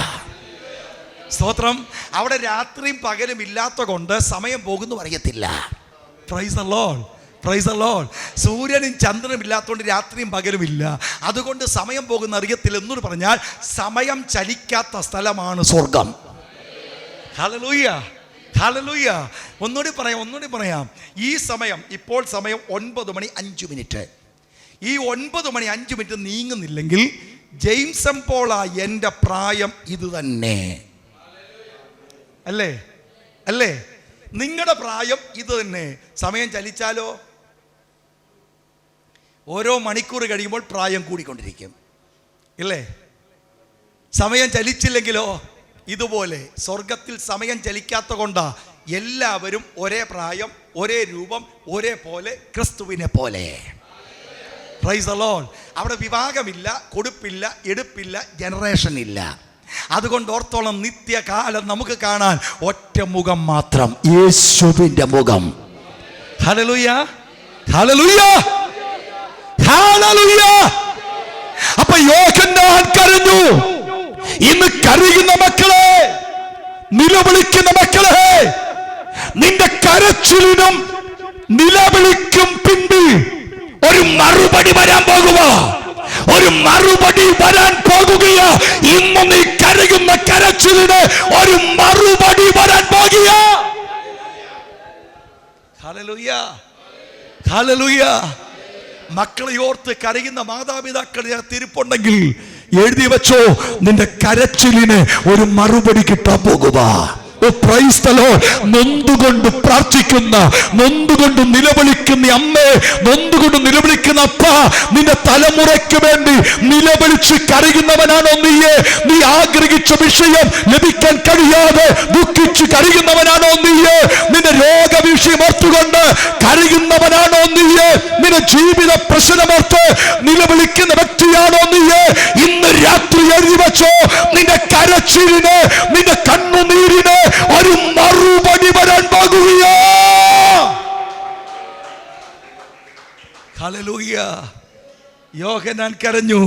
സ്തോത്രം. അവിടെ രാത്രിയും പകലും ഇല്ലാത്ത കൊണ്ട് സമയം പോകുന്നു അറിയത്തില്ല. Price the Lord, praise the Lord. സൂര്യനും ചന്ദ്രനും ഇല്ലാത്തതുകൊണ്ട് രാത്രിയും പകലും ഇല്ല, അതുകൊണ്ട് സമയം പോകുന്ന അറിയത്തില്ല. എന്നൊരു പറഞ്ഞാൽ സമയം ചലിക്കാത്ത സ്ഥലമാണ് സ്വർഗം. Hallelujah, hallelujah. ഒന്നുകൂടി പറയാം. ഈ സമയം, ഇപ്പോൾ സമയം 9:05. ഈ 9:05 നീങ്ങുന്നില്ലെങ്കിൽ ജെയിംസൺ പോളാ എൻ്റെ പ്രായം ഇത് തന്നെ. അല്ലേ? നിങ്ങളുടെ പ്രായം ഇത് തന്നെ. സമയം ചലിച്ചാലോ ഓരോ മണിക്കൂർ കഴിയുമ്പോൾ പ്രായം കൂടിക്കൊണ്ടിരിക്കും, ഇല്ലേ? സമയം ചലിച്ചില്ലെങ്കിലോ ഇതുപോലെ. സ്വർഗത്തിൽ സമയം ചലിക്കാത്ത കൊണ്ടാ എല്ലാവരും ഒരേ പ്രായം, ഒരേ രൂപം, ഒരേപോലെ, ക്രിസ്തുവിനെ പോലെ. Price the Lord. അവിടെ വിഭാഗമില്ല, കൊടുപ്പില്ല, എടുപ്പില്ല, ജനറേഷൻ ഇല്ല. അതുകൊണ്ട് ഓർത്തോളം നിത്യകാലം നമുക്ക് കാണാൻ ഒറ്റ മുഖം മാത്രം, യേശുവിന്റെ മുഖം. ഹല്ലേലൂയ, ഹല്ലേലൂയ, ഹല്ലേലൂയ. അപ്പൊ യോഹന്നാൻ കരഞ്ഞു. ഇന്ന് കരയുന്ന മക്കളെ, നിലവിളിക്കുന്ന മക്കളെ, നിന്റെ കരച്ചിലിനും നിലവിളിക്കും പിന്നിൽ ഒരു മറുപടി വരാൻ പോകുക. ഒരു മറുപടി വരാൻ പോകുകയാ. ഇന്ന് നീ കരയുന്ന കരച്ചിലിന് ഒരു മറുപടി വരാൻ പോകുക. Hallelujah, hallelujah. മക്കളെ ഓർത്ത് കരയുന്ന മാതാപിതാക്കളെ തിരുപ്പുണ്ടെങ്കിൽ എഴുതി വെച്ചോ, നിന്റെ കരച്ചിലിന് ഒരു മറുപടി കിട്ടാൻ പോകുക. നൊന്തുകൊണ്ട് പ്രാർത്ഥിക്കുന്ന, നൊന്തുകൊണ്ട് നിലവിളിക്കുന്ന അമ്മേ, നൊന്തുകൊണ്ട് നിലവിളിക്കുന്ന അപ്പ, നിന്റെ തലമുറയ്ക്ക് വേണ്ടി നിലവിളിച്ച് കരയുന്നവനാണോ നീയെ? നീ ആഗ്രഹിച്ച വിഷയം ലഭിക്കാൻ കഴിയാതെ ദുഃഖിച്ച് കരയുന്നവനാണോ നീയെ? നിന്റെ രോഗവിഷയം ഓർത്തുകൊണ്ട് കരയുന്നവനാണോ നീയെ? നിന്റെ ജീവിത പ്രശ്നമോർത്ത് നിലവിളിക്കുന്ന വ്യക്തിയാണോ നീയെ? ഇന്ന് രാത്രി എഴുതി വെച്ചോ, നിന്റെ കരച്ചിലിന്, നിന്റെ കണ്ണുനീരിന് ഒരു മറുപടി വരാൻ പോകുകയോ. ഹല്ലേലൂയ. യോഹന്നാൻ കരഞ്ഞു.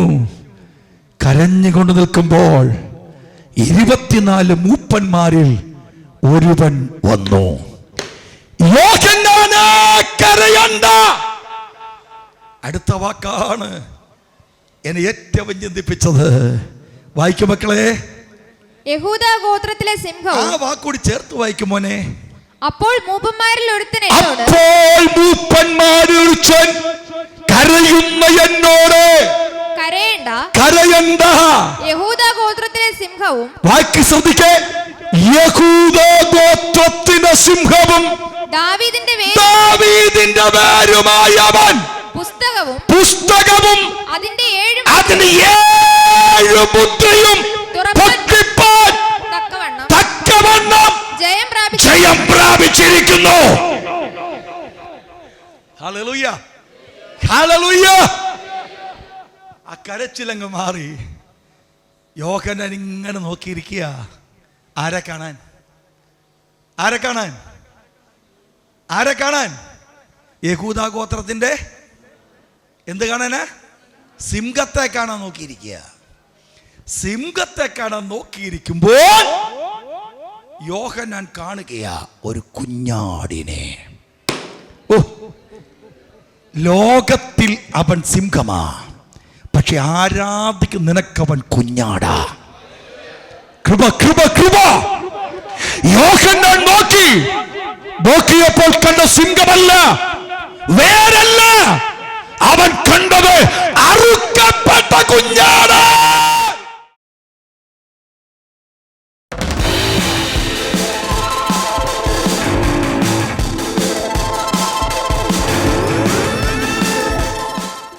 കരഞ്ഞുകൊണ്ട് നിൽക്കുമ്പോൾ 24 മൂപ്പന്മാരിൽ ഒരുവൻ വന്നു. യോഹന്നാനെ കരയണ്ട. അടുത്ത വാക്കാണ് എന്നെ ഏറ്റവും ചിന്തിപ്പിച്ചത്. വായിക്കും മക്കളെ. യഹൂദാ ഗോത്രത്തിലെ സിംഹവും. ആ വാക്കുകൂടി ചേർത്ത് വായിക്കും മോനെ. അപ്പോൾ മൂപ്പന്മാരിൽ ഒരുത്തൻ കരയുന്ന എന്നോട് കരയണ്ട. യഹൂദാ ഗോത്രത്തിലെ സിംഹവും. വാക്ക് ശ്രദ്ധിക്കേ. യഹൂദാ ഗോത്രത്തിലെ സിംഹവും ദാവീദിന്റെ വേരുമായ അവൻ പുസ്തകവും അതിന്റെ 7 മുദ്രയും തക്കവണ്ണം ജയം പ്രാപിച്ചിരിക്കുന്നു. Hallelujah, hallelujah. ആ കരച്ചിലങ്ങ് മാറി. യോഹന്നാൻ ഇങ്ങനെ നോക്കിയിരിക്കുക. ആരെ കാണാൻ? ആരെ കാണാൻ? ആരെ കാണാൻ? യഹൂദാ ഗോത്രത്തിന്റെ എന്ത് കാണാനാ? സിംഹത്തെ കാണാൻ നോക്കിയിരിക്കുക. സിംഹത്തെ കാണാൻ നോക്കിയിരിക്കുമ്പോൾ യോഹന്നാൻ കാണുകയാ ഒരു കുഞ്ഞാടിനെ. ലോകത്തിൽ അവൻ സിംഹമാ, പക്ഷെ ആരാധിക്കും നിനക്കവൻ കുഞ്ഞാടാ. കൃപ, കൃപ, കൃപ. യോഹന്നാൻ നോക്കിയപ്പോൾ കണ്ട സിംഹമല്ല, വേറല്ല. അവൻ കണ്ടത് അറുക്കപ്പെട്ട കുഞ്ഞാടാ.